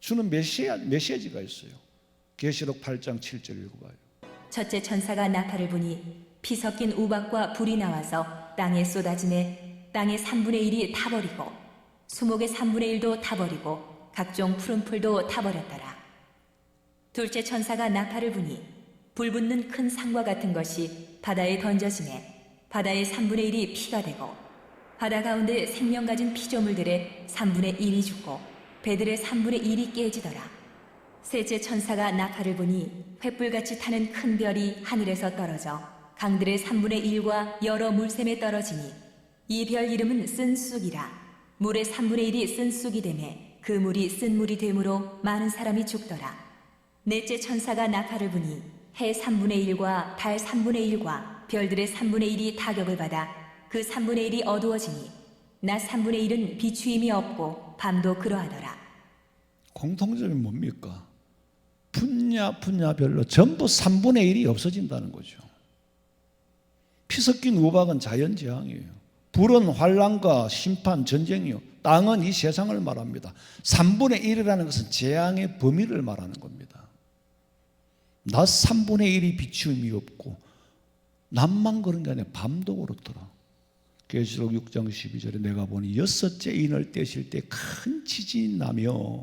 주는 메시지가 있어요. 계시록 8장 7절 읽어봐요. 첫째 천사가 나팔을 부니 피 섞인 우박과 불이 나와서 땅에 쏟아지매 땅의 3분의 1이 타버리고 수목의 3분의 1도 타버리고 각종 푸른 풀도 타버렸더라. 둘째 천사가 나팔을 부니 불 붙는 큰 상과 같은 것이 바다에 던져지매 바다의 3분의 1이 피가 되고 바다 가운데 생명 가진 피조물들의 3분의 1이 죽고 배들의 3분의 1이 깨지더라. 셋째 천사가 나팔을 부니 횃불같이 타는 큰 별이 하늘에서 떨어져 강들의 3분의 1과 여러 물샘에 떨어지니 이 별 이름은 쓴 쑥이라. 물의 3분의 1이 쓴 쑥이 되매 그 물이 쓴 물이 되므로 많은 사람이 죽더라. 넷째 천사가 나팔을 부니 해 3분의 1과 달 3분의 1과 별들의 3분의 1이 타격을 받아 그 3분의 1이 어두워지니 낮 3분의 1은 비추임이 없고 밤도 그러하더라. 공통점이 뭡니까? 분야별로 전부 3분의 1이 없어진다는 거죠. 피 섞인 우박은 자연재앙이에요. 불은 환난과 심판, 전쟁이요. 땅은 이 세상을 말합니다. 3분의 1이라는 것은 재앙의 범위를 말하는 겁니다. 낮 3분의 1이 비추임이 없고 낮만 그런 게 아니라 밤도 그렇더라. 계시록 6장 12절에 내가 보니 여섯째 인을 떼실 때 큰 지진이 나며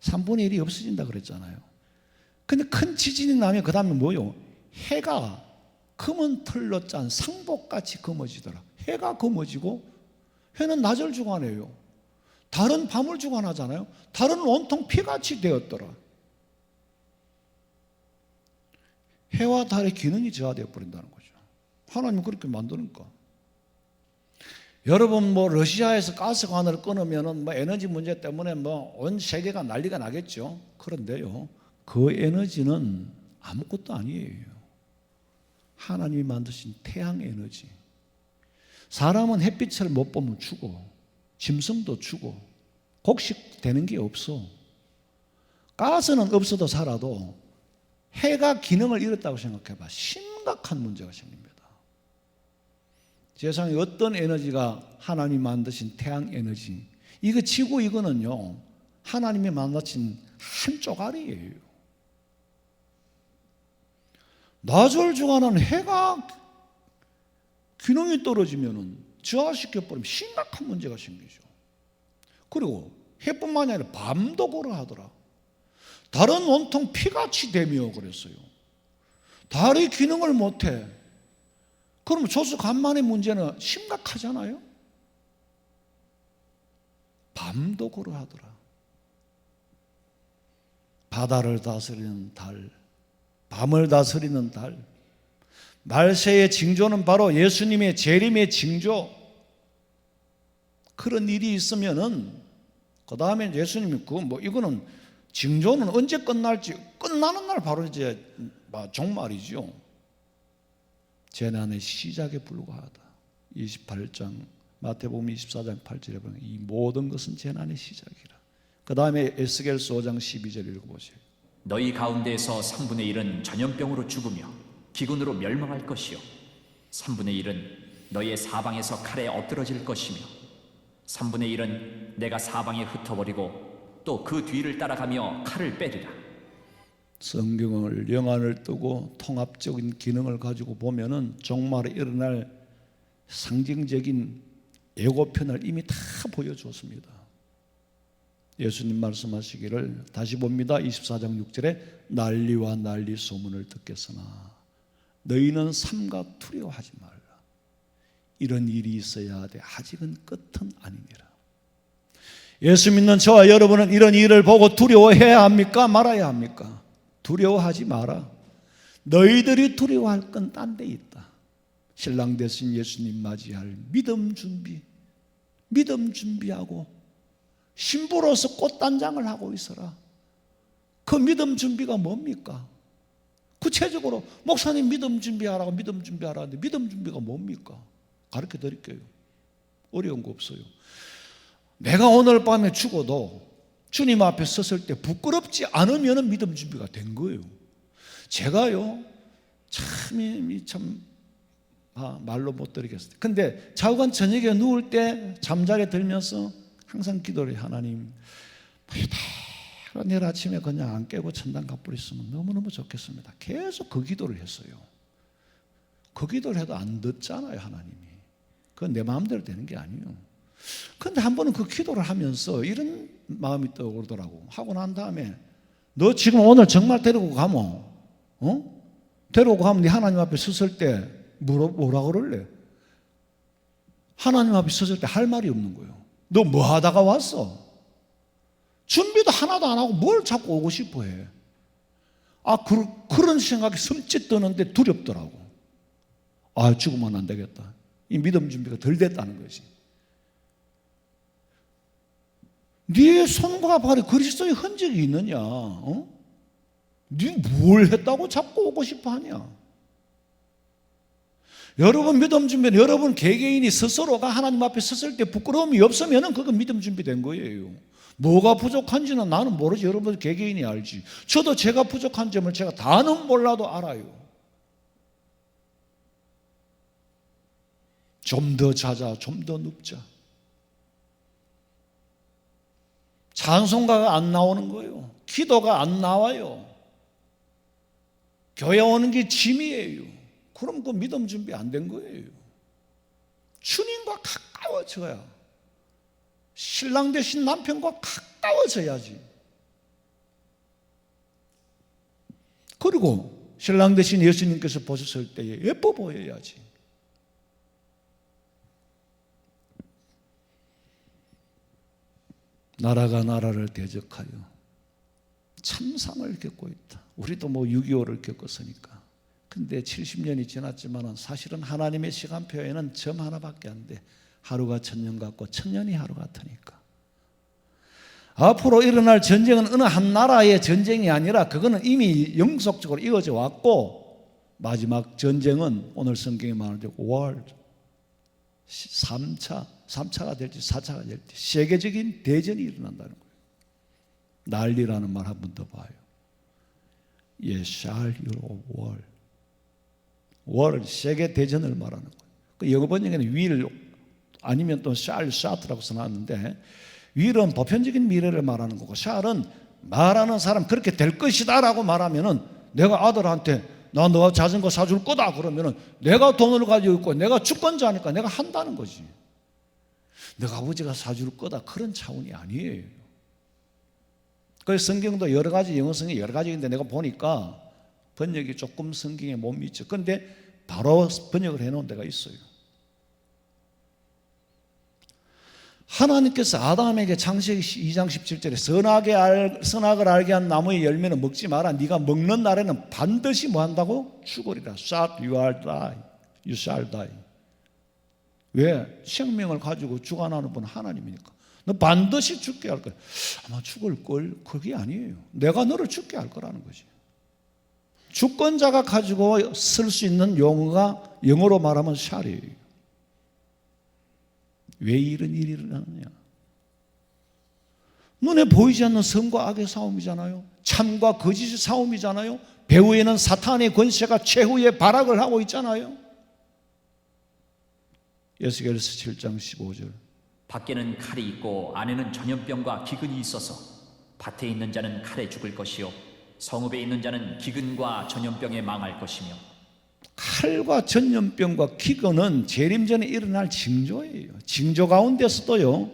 3분의 1이 없어진다 그랬잖아요. 근데 큰 지진이 나면 그 다음에 뭐요? 해가 검은 털로 짠 상복같이 검어지더라. 해가 검어지고 해는 낮을 주관해요. 달은 밤을 주관하잖아요. 달은 온통 피같이 되었더라. 해와 달의 기능이 저하되어 버린다는 거죠. 하나님은 그렇게 만드니까. 여러분 러시아에서 가스관을 끊으면은 에너지 문제 때문에 온 세계가 난리가 나겠죠. 그런데요, 그 에너지는 아무것도 아니에요. 하나님이 만드신 태양 에너지. 사람은 햇빛을 못 보면 죽어. 짐승도 죽어. 곡식되는 게 없어. 가스는 없어도 살아도 해가 기능을 잃었다고 생각해봐. 심각한 문제가 생깁니다. 세상에 어떤 에너지가 하나님이 만드신 태양 에너지, 이거 지구 이거는요 하나님이 만드신 한 쪼가리예요. 낮을 주관하는 해가 기능이 떨어지면은 저하시켜버리면 심각한 문제가 생기죠. 그리고 해뿐만이 아니라 밤도 그러하더라. 달은 온통 피같이 되며 그랬어요. 달이 기능을 못해. 그러면 조수간만의 문제는 심각하잖아요. 밤도 그러하더라. 바다를 다스리는 달, 밤을 다스리는 달. 말세의 징조는 바로 예수님의 재림의 징조. 그런 일이 있으면은 그 다음에 예수님이 이거는 징조는 언제 끝날지 끝나는 날 바로 이제 종말이죠. 재난의 시작에 불과하다. 28장 마태복음 24장 8절에 보면 이 모든 것은 재난의 시작이라. 그 다음에 에스겔서 5장 12절 읽어보세요. 너희 가운데에서 3분의 1은 전염병으로 죽으며 기근으로 멸망할 것이요 3분의 1은 너희의 사방에서 칼에 엎드러질 것이며 3분의 1은 내가 사방에 흩어버리고 또 그 뒤를 따라가며 칼을 빼리라. 성경을 영안을 뜨고 통합적인 기능을 가지고 보면은 종말에 일어날 상징적인 예고편을 이미 다 보여줬습니다. 예수님 말씀하시기를 다시 봅니다. 24장 6절에 난리와 난리 소문을 듣겠으나 너희는 삼가 두려워하지 말라. 이런 일이 있어야 하되 아직은 끝은 아니니라. 예수 믿는 저와 여러분은 이런 일을 보고 두려워해야 합니까? 말아야 합니까? 두려워하지 마라. 너희들이 두려워할 건 딴 데 있다. 신랑 되신 예수님 맞이할 믿음 준비하고 신부로서 꽃단장을 하고 있어라. 그 믿음 준비가 뭡니까? 구체적으로 목사님 믿음 준비하라고 믿음 준비하라는데 믿음 준비가 뭡니까? 가르쳐 드릴게요. 어려운 거 없어요. 내가 오늘 밤에 죽어도 주님 앞에 섰을 때 부끄럽지 않으면 믿음 준비가 된 거예요. 제가요 참 말로 못 드리겠어요. 근데 자관 저녁에 누울 때 잠자리에 들면서 항상 기도를 해요. 하나님 내일 아침에 그냥 안 깨고 천당 가버렸으면 너무너무 좋겠습니다. 계속 그 기도를 했어요. 그 기도를 해도 안 듣잖아요. 하나님이. 그건 내 마음대로 되는 게 아니에요. 그런데 한 번은 그 기도를 하면서 이런 마음이 떠오르더라고. 하고 난 다음에 너 지금 오늘 정말 데리고 가면 데리고 가면 네 하나님 앞에 섰을 때 뭐라 그럴래? 하나님 앞에 섰을 때 할 말이 없는 거예요. 너 뭐 하다가 왔어? 준비도 하나도 안 하고 뭘 자꾸 오고 싶어 해? 그런 생각이 섬찟 드는데 두렵더라고. 죽으면 안 되겠다. 이 믿음 준비가 덜 됐다는 거지. 네 손과 발에 그리스도의 흔적이 있느냐? 네 뭘 했다고 자꾸 오고 싶어 하냐? 여러분 믿음 준비는 여러분 개개인이 스스로가 하나님 앞에 섰을 때 부끄러움이 없으면 그건 믿음 준비된 거예요. 뭐가 부족한지는 나는 모르지. 여러분 개개인이 알지. 저도 제가 부족한 점을 제가 다는 몰라도 알아요. 좀 더 자자, 좀 더 눕자. 찬송가가 안 나오는 거예요. 기도가 안 나와요. 교회 오는 게 짐이에요. 그럼 그 믿음 준비 안 된 거예요. 주님과 가까워져야, 신랑 되신 남편과 가까워져야지. 그리고 신랑 되신 예수님께서 보셨을 때에 예뻐 보여야지. 나라가 나라를 대적하여 참상을 겪고 있다. 우리도 6.25를 겪었으니까. 근데 70년이 지났지만 사실은 하나님의 시간표에는 점 하나밖에 안 돼. 하루가 1000년 같고 1000년이 하루 같으니까. 앞으로 일어날 전쟁은 어느 한 나라의 전쟁이 아니라 그거는 이미 영속적으로 이어져 왔고, 마지막 전쟁은 오늘 성경에 말하는 월드 3차가 될지 4차가 될지 세계적인 대전이 일어난다는 거예요. 난리라는 말 한 번 더 봐요. shall your war. 월 세계 대전을 말하는 거예요. 그 영어 번역에는 will 아니면 또 shall, shot라고 써놨는데, will은 보편적인 미래를 말하는 거고, shall은 말하는 사람 그렇게 될 것이다라고 말하면은 내가 아들한테 나 너 자전거 사줄 거다 그러면은 내가 돈을 가지고 있고 내가 주권자니까 내가 한다는 거지. 내가 아버지가 사줄 거다 그런 차원이 아니에요. 그래서 성경도 여러 가지 영어 성경이 여러 가지인데 내가 보니까 번역이 조금 성경에 못 미쳐. 그런데 바로 번역을 해놓은 데가 있어요. 하나님께서 아담에게 창세기 2장 17절에 선악을 알게 한 나무의 열매는 먹지 마라. 네가 먹는 날에는 반드시 뭐 한다고? 죽으리라. You shall die. 왜? 생명을 가지고 주관하는 분은 하나님이니까. 너 반드시 죽게 할 거야. 아마 죽을 걸. 그게 아니에요. 내가 너를 죽게 할 거라는 거지. 주권자가 가지고 쓸 수 있는 용어가 영어로 말하면 shall이에요. 왜 이런 일이 일어나느냐? 눈에 보이지 않는 선과 악의 싸움이잖아요. 참과 거짓의 싸움이잖아요. 배후에는 사탄의 권세가 최후의 발악을 하고 있잖아요. 에스겔서 7장 15절. 밖에는 칼이 있고 안에는 전염병과 기근이 있어서 밭에 있는 자는 칼에 죽을 것이요 성읍에 있는 자는 기근과 전염병에 망할 것이며 칼과 전염병과 기근은 재림 전에 일어날 징조예요. 징조 가운데서도요,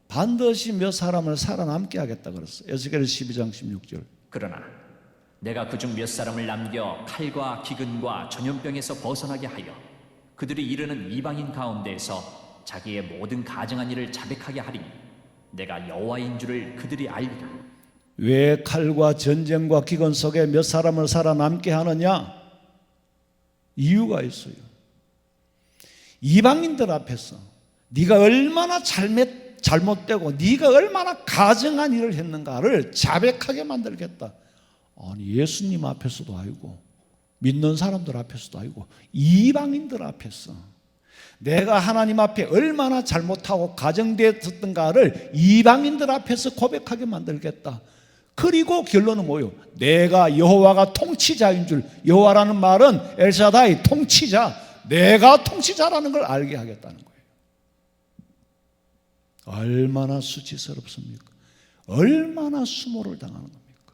반드시 몇 사람을 살아남게 하겠다 그랬어요. 에스겔 12장 16절. 그러나 내가 그중 몇 사람을 남겨 칼과 기근과 전염병에서 벗어나게 하여 그들이 이르는 이방인 가운데에서 자기의 모든 가증한 일을 자백하게 하리니 내가 여호와인 줄을 그들이 알리라. 왜 칼과 전쟁과 기근 속에 몇 사람을 살아남게 하느냐? 이유가 있어요. 이방인들 앞에서 네가 얼마나 잘못되고 네가 얼마나 가증한 일을 했는가를 자백하게 만들겠다. 아니, 예수님 앞에서도 아니고 믿는 사람들 앞에서도 아니고 이방인들 앞에서 내가 하나님 앞에 얼마나 잘못하고 가정되었던가를 이방인들 앞에서 고백하게 만들겠다. 그리고 결론은 뭐예요? 내가 여호와가 통치자인 줄. 여호와라는 말은 엘샤다이, 통치자, 내가 통치자라는 걸 알게 하겠다는 거예요. 얼마나 수치스럽습니까? 얼마나 수모를 당하는 겁니까?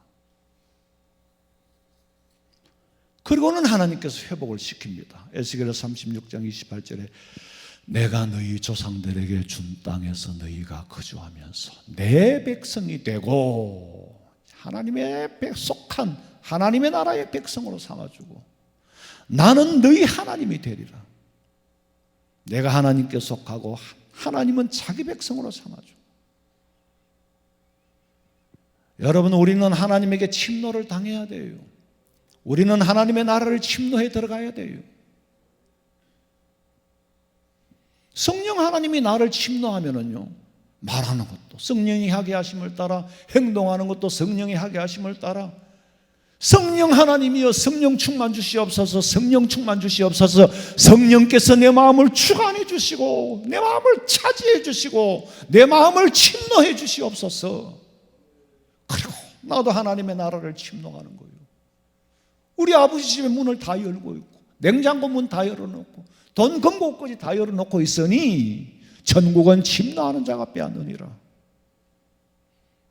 그리고는 하나님께서 회복을 시킵니다. 에스겔 36장 28절에 내가 너희 조상들에게 준 땅에서 너희가 거주하면서 내 백성이 되고 하나님의 속한 하나님의 나라의 백성으로 삼아주고 나는 너희 하나님이 되리라. 내가 하나님께 속하고 하나님은 자기 백성으로 삼아주고. 여러분, 우리는 하나님에게 침노를 당해야 돼요. 우리는 하나님의 나라를 침노해 들어가야 돼요. 성령 하나님이 나를 침노하면은요, 말하는 것도 성령이 하게 하심을 따라, 행동하는 것도 성령이 하게 하심을 따라, 성령 하나님이여 성령 충만 주시옵소서, 성령 충만 주시옵소서. 성령께서 내 마음을 주관해 주시고 내 마음을 차지해 주시고 내 마음을 침노해 주시옵소서. 그리고 나도 하나님의 나라를 침노하는 거예요. 우리 아버지 집에 문을 다 열고 있고 냉장고 문 다 열어놓고 돈 금고까지 다 열어놓고 있으니 천국은 침노하는 자가 빼앗느니라.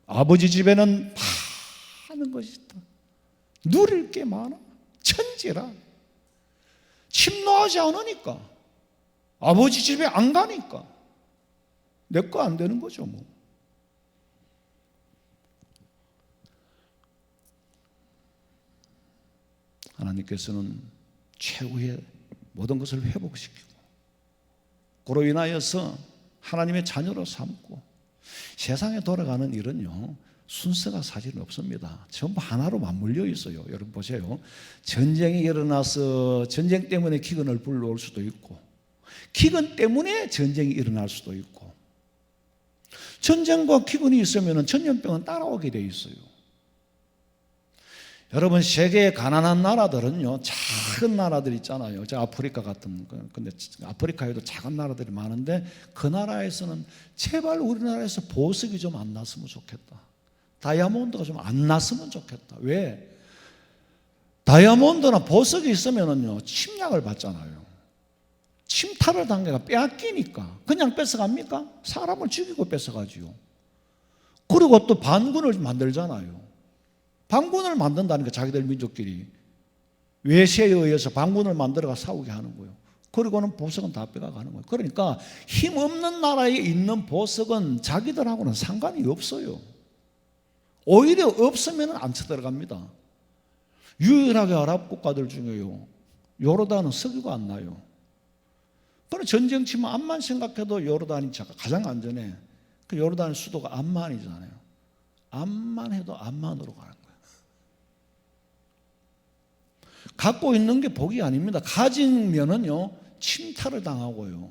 아버지 집에는 많은 것이 있다. 누릴 게 많아. 천지라. 침노하지 않으니까, 아버지 집에 안 가니까 내 거 안 되는 거죠 뭐. 하나님께서는 최후의 모든 것을 회복시키고 그로 인하여서 하나님의 자녀로 삼고 세상에 돌아가는 일은요, 순서가 사실 없습니다. 전부 하나로 맞물려 있어요. 여러분 보세요. 전쟁이 일어나서 전쟁 때문에 기근을 불러올 수도 있고 기근 때문에 전쟁이 일어날 수도 있고, 전쟁과 기근이 있으면 전염병은 따라오게 돼 있어요. 여러분, 세계의 가난한 나라들은요, 작은 나라들 있잖아요. 저 아프리카 같은, 근데 아프리카에도 작은 나라들이 많은데 그 나라에서는 제발 우리나라에서 보석이 좀 안 났으면 좋겠다. 다이아몬드가 좀 안 났으면 좋겠다. 왜? 다이아몬드나 보석이 있으면은요, 침략을 받잖아요. 침탈을 당해가 빼앗기니까. 그냥 뺏어갑니까? 사람을 죽이고 뺏어가지요. 그리고 또 반군을 만들잖아요. 반군을 만든다는 게 자기들 민족끼리 외세에 의해서 반군을 만들어가 싸우게 하는 거예요. 그리고는 보석은 다 빼가가는 거예요. 그러니까 힘없는 나라에 있는 보석은 자기들하고는 상관이 없어요. 오히려 없으면 안 쳐들어갑니다. 유일하게 아랍 국가들 중에요, 요르단은 석유가 안 나요. 그럼 전쟁 치면 암만 생각해도 요르단이 가장 안전해. 그 요르단 수도가 암만이잖아요. 암만 해도 암만으로 가는 거예요. 갖고 있는 게 복이 아닙니다. 가지면은요, 침탈을 당하고요.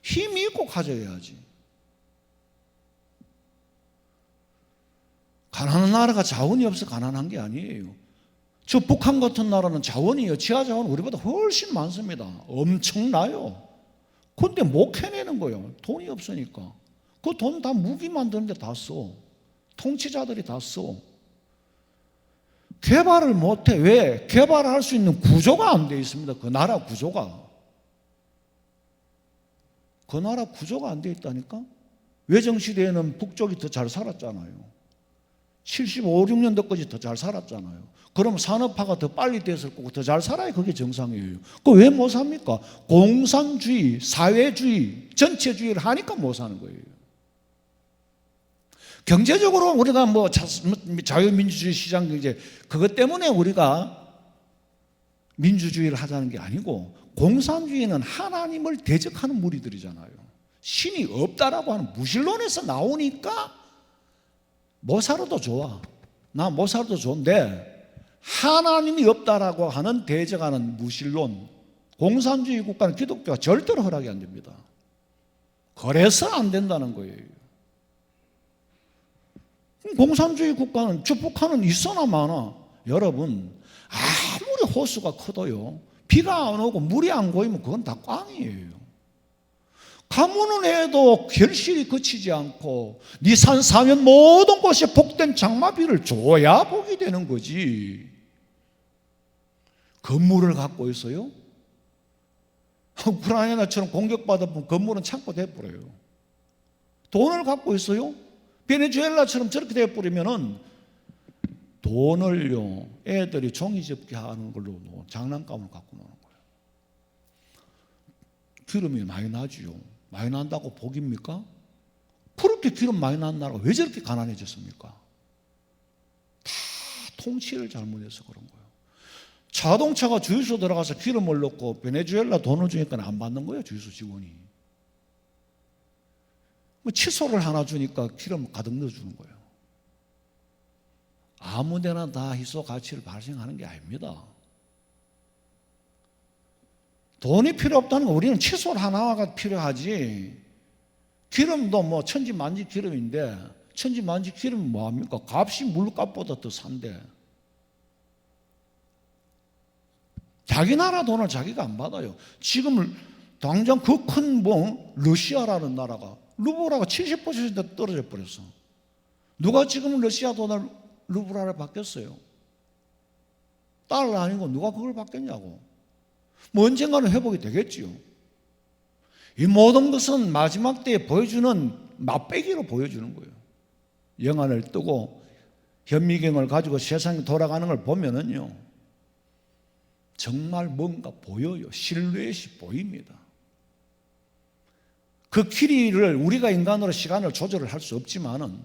힘이 있고 가져야지. 가난한 나라가 자원이 없어 가난한 게 아니에요. 저 북한 같은 나라는 자원이요, 지하 자원 우리보다 훨씬 많습니다. 엄청나요. 근데 못 캐내는 거예요. 돈이 없으니까. 그 돈 다 무기 만드는 데 다 써. 통치자들이 다 써. 개발을 못해. 왜? 개발할 수 있는 구조가 안 돼 있습니다. 그 나라 구조가. 그 나라 구조가 안 돼 있다니까? 외정시대에는 북쪽이 더 잘 살았잖아요. 75, 6년도까지 더 잘 살았잖아요. 그럼 산업화가 더 빨리 됐을 거고 더 잘 살아야 그게 정상이에요. 그 왜 못 삽니까? 공산주의, 사회주의, 전체주의를 하니까 못 사는 거예요. 경제적으로 우리가 뭐 자유민주주의 시장 경제 그것 때문에 우리가 민주주의를 하자는 게 아니고 공산주의는 하나님을 대적하는 무리들이잖아요. 신이 없다라고 하는 무신론에서 나오니까 못 살아도 좋아. 나 못 살아도 좋은데 하나님이 없다라고 하는 대적하는 무신론 공산주의 국가는 기독교가 절대로 허락이 안 됩니다. 그래서 안 된다는 거예요. 공산주의 국가는 북한은 있어나 마나 여러분 아무리 호수가 커도요 비가 안 오고 물이 안 고이면 그건 다 꽝이에요. 가뭄은 해도 결실이 그치지 않고 니산 사면 모든 곳에 복된 장마비를 줘야 복이 되는 거지. 건물을 갖고 있어요? 우크라이나처럼 공격받아보면 건물은 창고 돼버려요. 돈을 갖고 있어요? 베네수엘라처럼 저렇게 돼버리면은 돈을요 애들이 종이접기 하는 걸로 장난감을 갖고 노는 거예요. 기름이 많이 나지요. 많이 난다고 복입니까? 그렇게 기름 많이 난 나라가 왜 저렇게 가난해졌습니까? 다 통치를 잘못해서 그런 거예요. 자동차가 주유소 들어가서 기름을 넣고 베네수엘라 돈을 주니까 안 받는 거예요. 주유소 직원이. 뭐 칫솔을 하나 주니까 기름 가득 넣어주는 거예요. 아무데나 다 희소 가치를 발생하는 게 아닙니다. 돈이 필요 없다는 거 우리는 칫솔 하나가 필요하지. 기름도 뭐 천지만지 기름인데 천지만지 기름이 뭐합니까? 값이 물값보다 더 산데 자기 나라 돈을 자기가 안 받아요. 지금 당장 그 큰 뭐 러시아라는 나라가 루블화가 70% 떨어져 버렸어. 누가 지금 러시아 돈을 루블화를 바뀌었어요? 달러 아니고 누가 그걸 바뀌었냐고. 뭐 언젠가는 회복이 되겠지요. 이 모든 것은 마지막 때에 보여주는 맛배기로 보여주는 거예요. 영안을 뜨고 현미경을 가지고 세상이 돌아가는 걸 보면은요 정말 뭔가 보여요. 실루엣이 보입니다. 그 길이를 우리가 인간으로 시간을 조절을 할 수 없지만은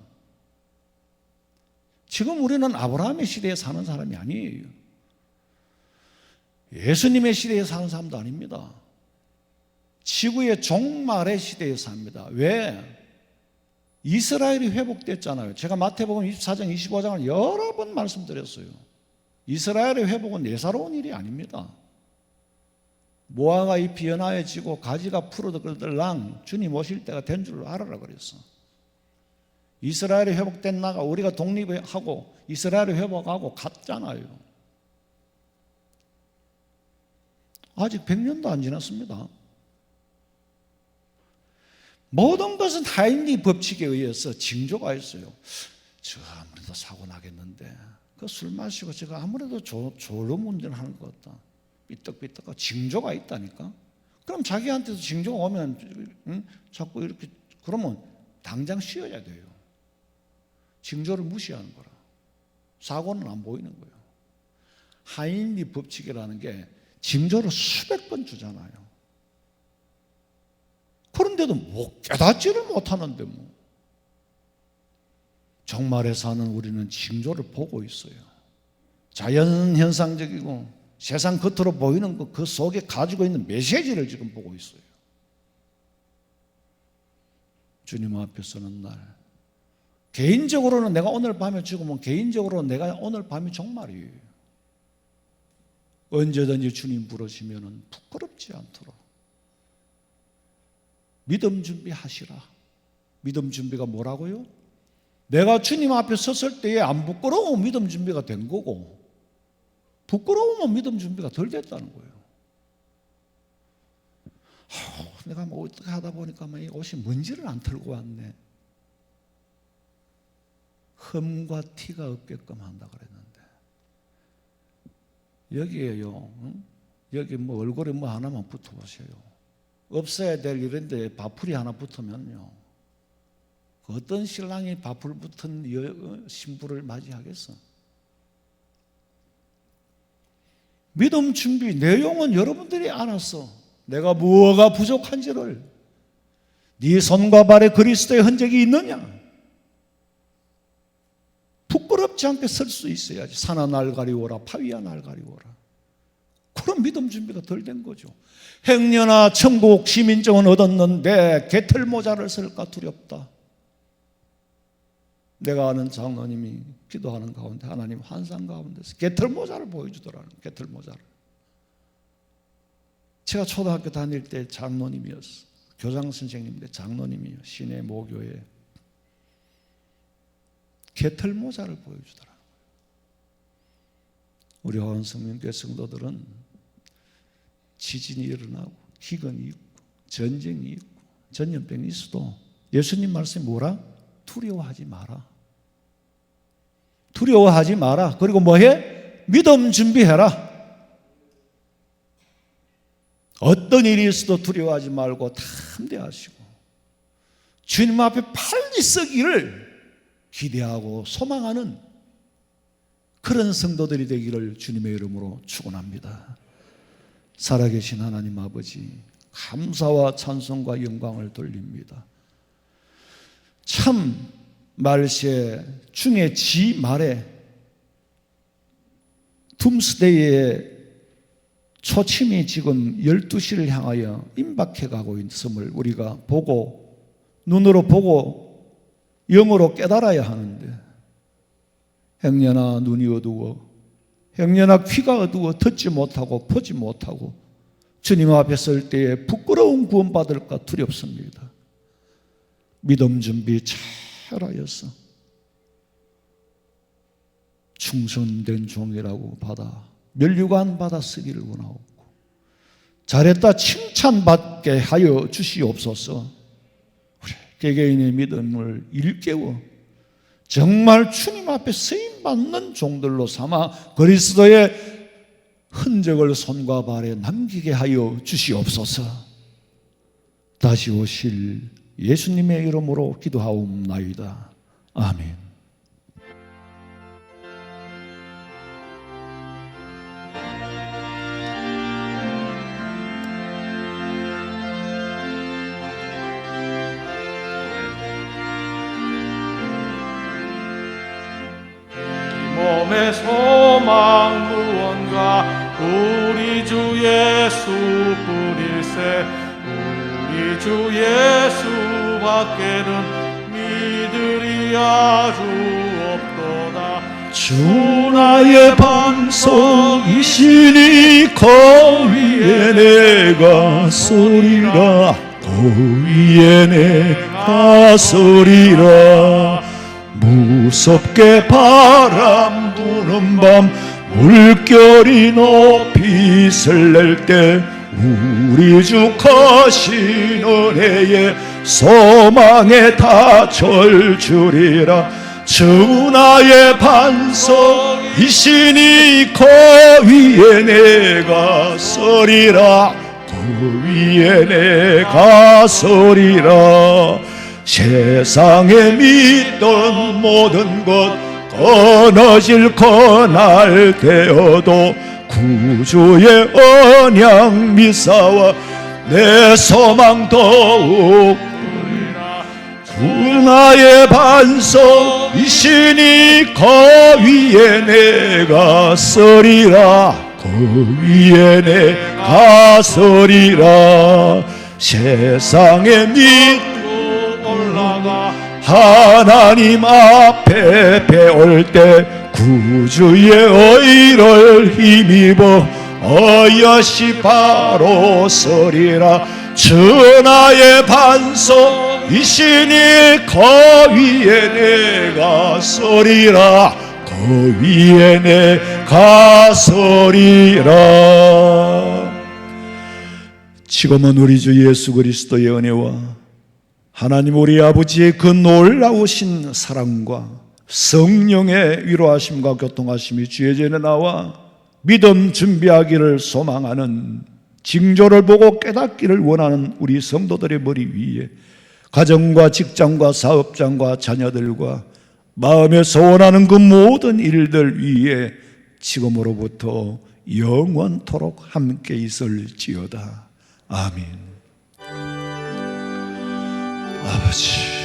지금 우리는 아브라함의 시대에 사는 사람이 아니에요. 예수님의 시대에 사는 사람도 아닙니다. 지구의 종말의 시대에 삽니다. 왜? 이스라엘이 회복됐잖아요. 제가 마태복음 24장, 25장을 여러 번 말씀드렸어요. 이스라엘의 회복은 예사로운 일이 아닙니다. 모아가 잎이 연하여지고 가지가 푸르들랑 주님 오실 때가 된 줄 알아라 그랬어. 이스라엘이 회복된 나가 우리가 독립하고 이스라엘이 회복하고 같잖아요. 아직 100년도 안 지났습니다. 모든 것은 하인리 법칙에 의해서 징조가 있어요. 저 아무래도 사고 나겠는데 그 술 마시고 제가 아무래도 졸음 운전하는 것 같다. 삐떡삐떡하고 징조가 있다니까. 그럼 자기한테도 징조가 오면 자꾸 이렇게 그러면 당장 쉬어야 돼요. 징조를 무시하는 거라. 사고는 안 보이는 거예요. 하인리 법칙이라는 게 징조를 수백 번 주잖아요. 그런데도 뭐 깨닫지를 못하는데 뭐. 종말에 사는 우리는 징조를 보고 있어요. 자연 현상적이고 세상 겉으로 보이는 그 속에 가지고 있는 메시지를 지금 보고 있어요. 주님 앞에 서는 날 개인적으로는 내가 오늘 밤에 죽으면 개인적으로 내가 오늘 밤이 종말이에요. 언제든지 주님 부르시면 부끄럽지 않도록 믿음 준비하시라. 믿음 준비가 뭐라고요? 내가 주님 앞에 섰을 때에 안 부끄러우면 믿음 준비가 된 거고 부끄러우면 믿음 준비가 덜 됐다는 거예요. 내가 뭐 어떻게 하다 보니까 이 옷이 먼지를 안 털고 왔네. 흠과 티가 없게끔 한다 그랬는데 여기에요. 여기 뭐 얼굴에 뭐 하나만 붙어보세요. 없어야 될 일인데 바풀이 하나 붙으면요. 어떤 신랑이 밥풀 붙은 신부를 맞이하겠어? 믿음 준비 내용은 여러분들이 알았어. 내가 무엇가 부족한지를. 네 손과 발에 그리스도의 흔적이 있느냐? 부끄럽지 않게 설 수 있어야지. 산아 날 가리워라, 파위야 날 가리워라. 그런 믿음 준비가 덜 된 거죠. 행여나 천국 시민증은 얻었는데 개털 모자를 쓸까 두렵다. 내가 아는 장로님이 기도하는 가운데 하나님 환상 가운데서 개털 모자를 보여주더라는, 개털 모자를. 제가 초등학교 다닐 때 장로님이었어. 교장 선생님인데 장로님이요. 시내 모교에 개털 모자를 보여주더라. 우리 화원성민교회 성도들은 지진이 일어나고 기근이 있고 전쟁이 있고 전염병이 있어도 예수님 말씀이 뭐라? 두려워하지 마라. 두려워하지 마라. 그리고 뭐해? 믿음 준비해라. 어떤 일이 있어도 두려워하지 말고 담대하시고 주님 앞에 빨리 서기를 기대하고 소망하는 그런 성도들이 되기를 주님의 이름으로 축원합니다. 살아계신 하나님 아버지, 감사와 찬송과 영광을 돌립니다. 참 말세 중에 지 말에 둠스데이의 초침이 지금 12시를 향하여 임박해 가고 있음을 우리가 보고 눈으로 보고 영으로 깨달아야 하는데 행여나 눈이 어두워 행여나 귀가 어두워 듣지 못하고 보지 못하고 주님 앞에 설 때에 부끄러운 구원받을까 두렵습니다. 믿음 준비 잘하여서 충성된 종이라고 받아 면류관 받아 쓰기를 원하옵고 잘했다 칭찬받게 하여 주시옵소서. 우리 개개인의 믿음을 일깨워 정말 주님 앞에 쓰임받는 종들로 삼아 그리스도의 흔적을 손과 발에 남기게 하여 주시옵소서. 다시 오실 예수님의 이름으로 기도하옵나이다. 아멘. 몸의 소망 무언가 우리 주 예수뿐일세. 우리 주 예수밖에는 믿으리 아주 없도다. 주 나의 반석이시니 그 위에 내가 서리라. 그 위에 내가 서리라. 무섭게 바람 부는 밤 물결이 높이 설렐 때 우리 주 크신 은혜에 소망에 다 절주리라. 주 나의 반석이시니 그 위에 내가 서리라. 그 위에 내가 서리라. 세상에 믿던 모든 것 끊어질 그날 되어도 구주의 언약 미사와 내 소망 더욱 주 나의 반석이시니 그 위에 내가 서리라. 그 위에 내가 서리라. 세상에 믿고 올라가 하나님 앞에 배울 때 구주의 의를 힘입어 어여시 바로 서리라. 주 나의 반석이시니 그 위에 내가 서리라. 그 위에 내가 서리라. 지금은 우리 주 예수 그리스도의 은혜와 하나님 우리 아버지의 그 놀라우신 사랑과 성령의 위로하심과 교통하심이 주의 전에 나와 믿음 준비하기를 소망하는 징조를 보고 깨닫기를 원하는 우리 성도들의 머리 위에 가정과 직장과 사업장과 자녀들과 마음에 소원하는 그 모든 일들 위에 지금으로부터 영원토록 함께 있을지어다. 아멘. 아버지,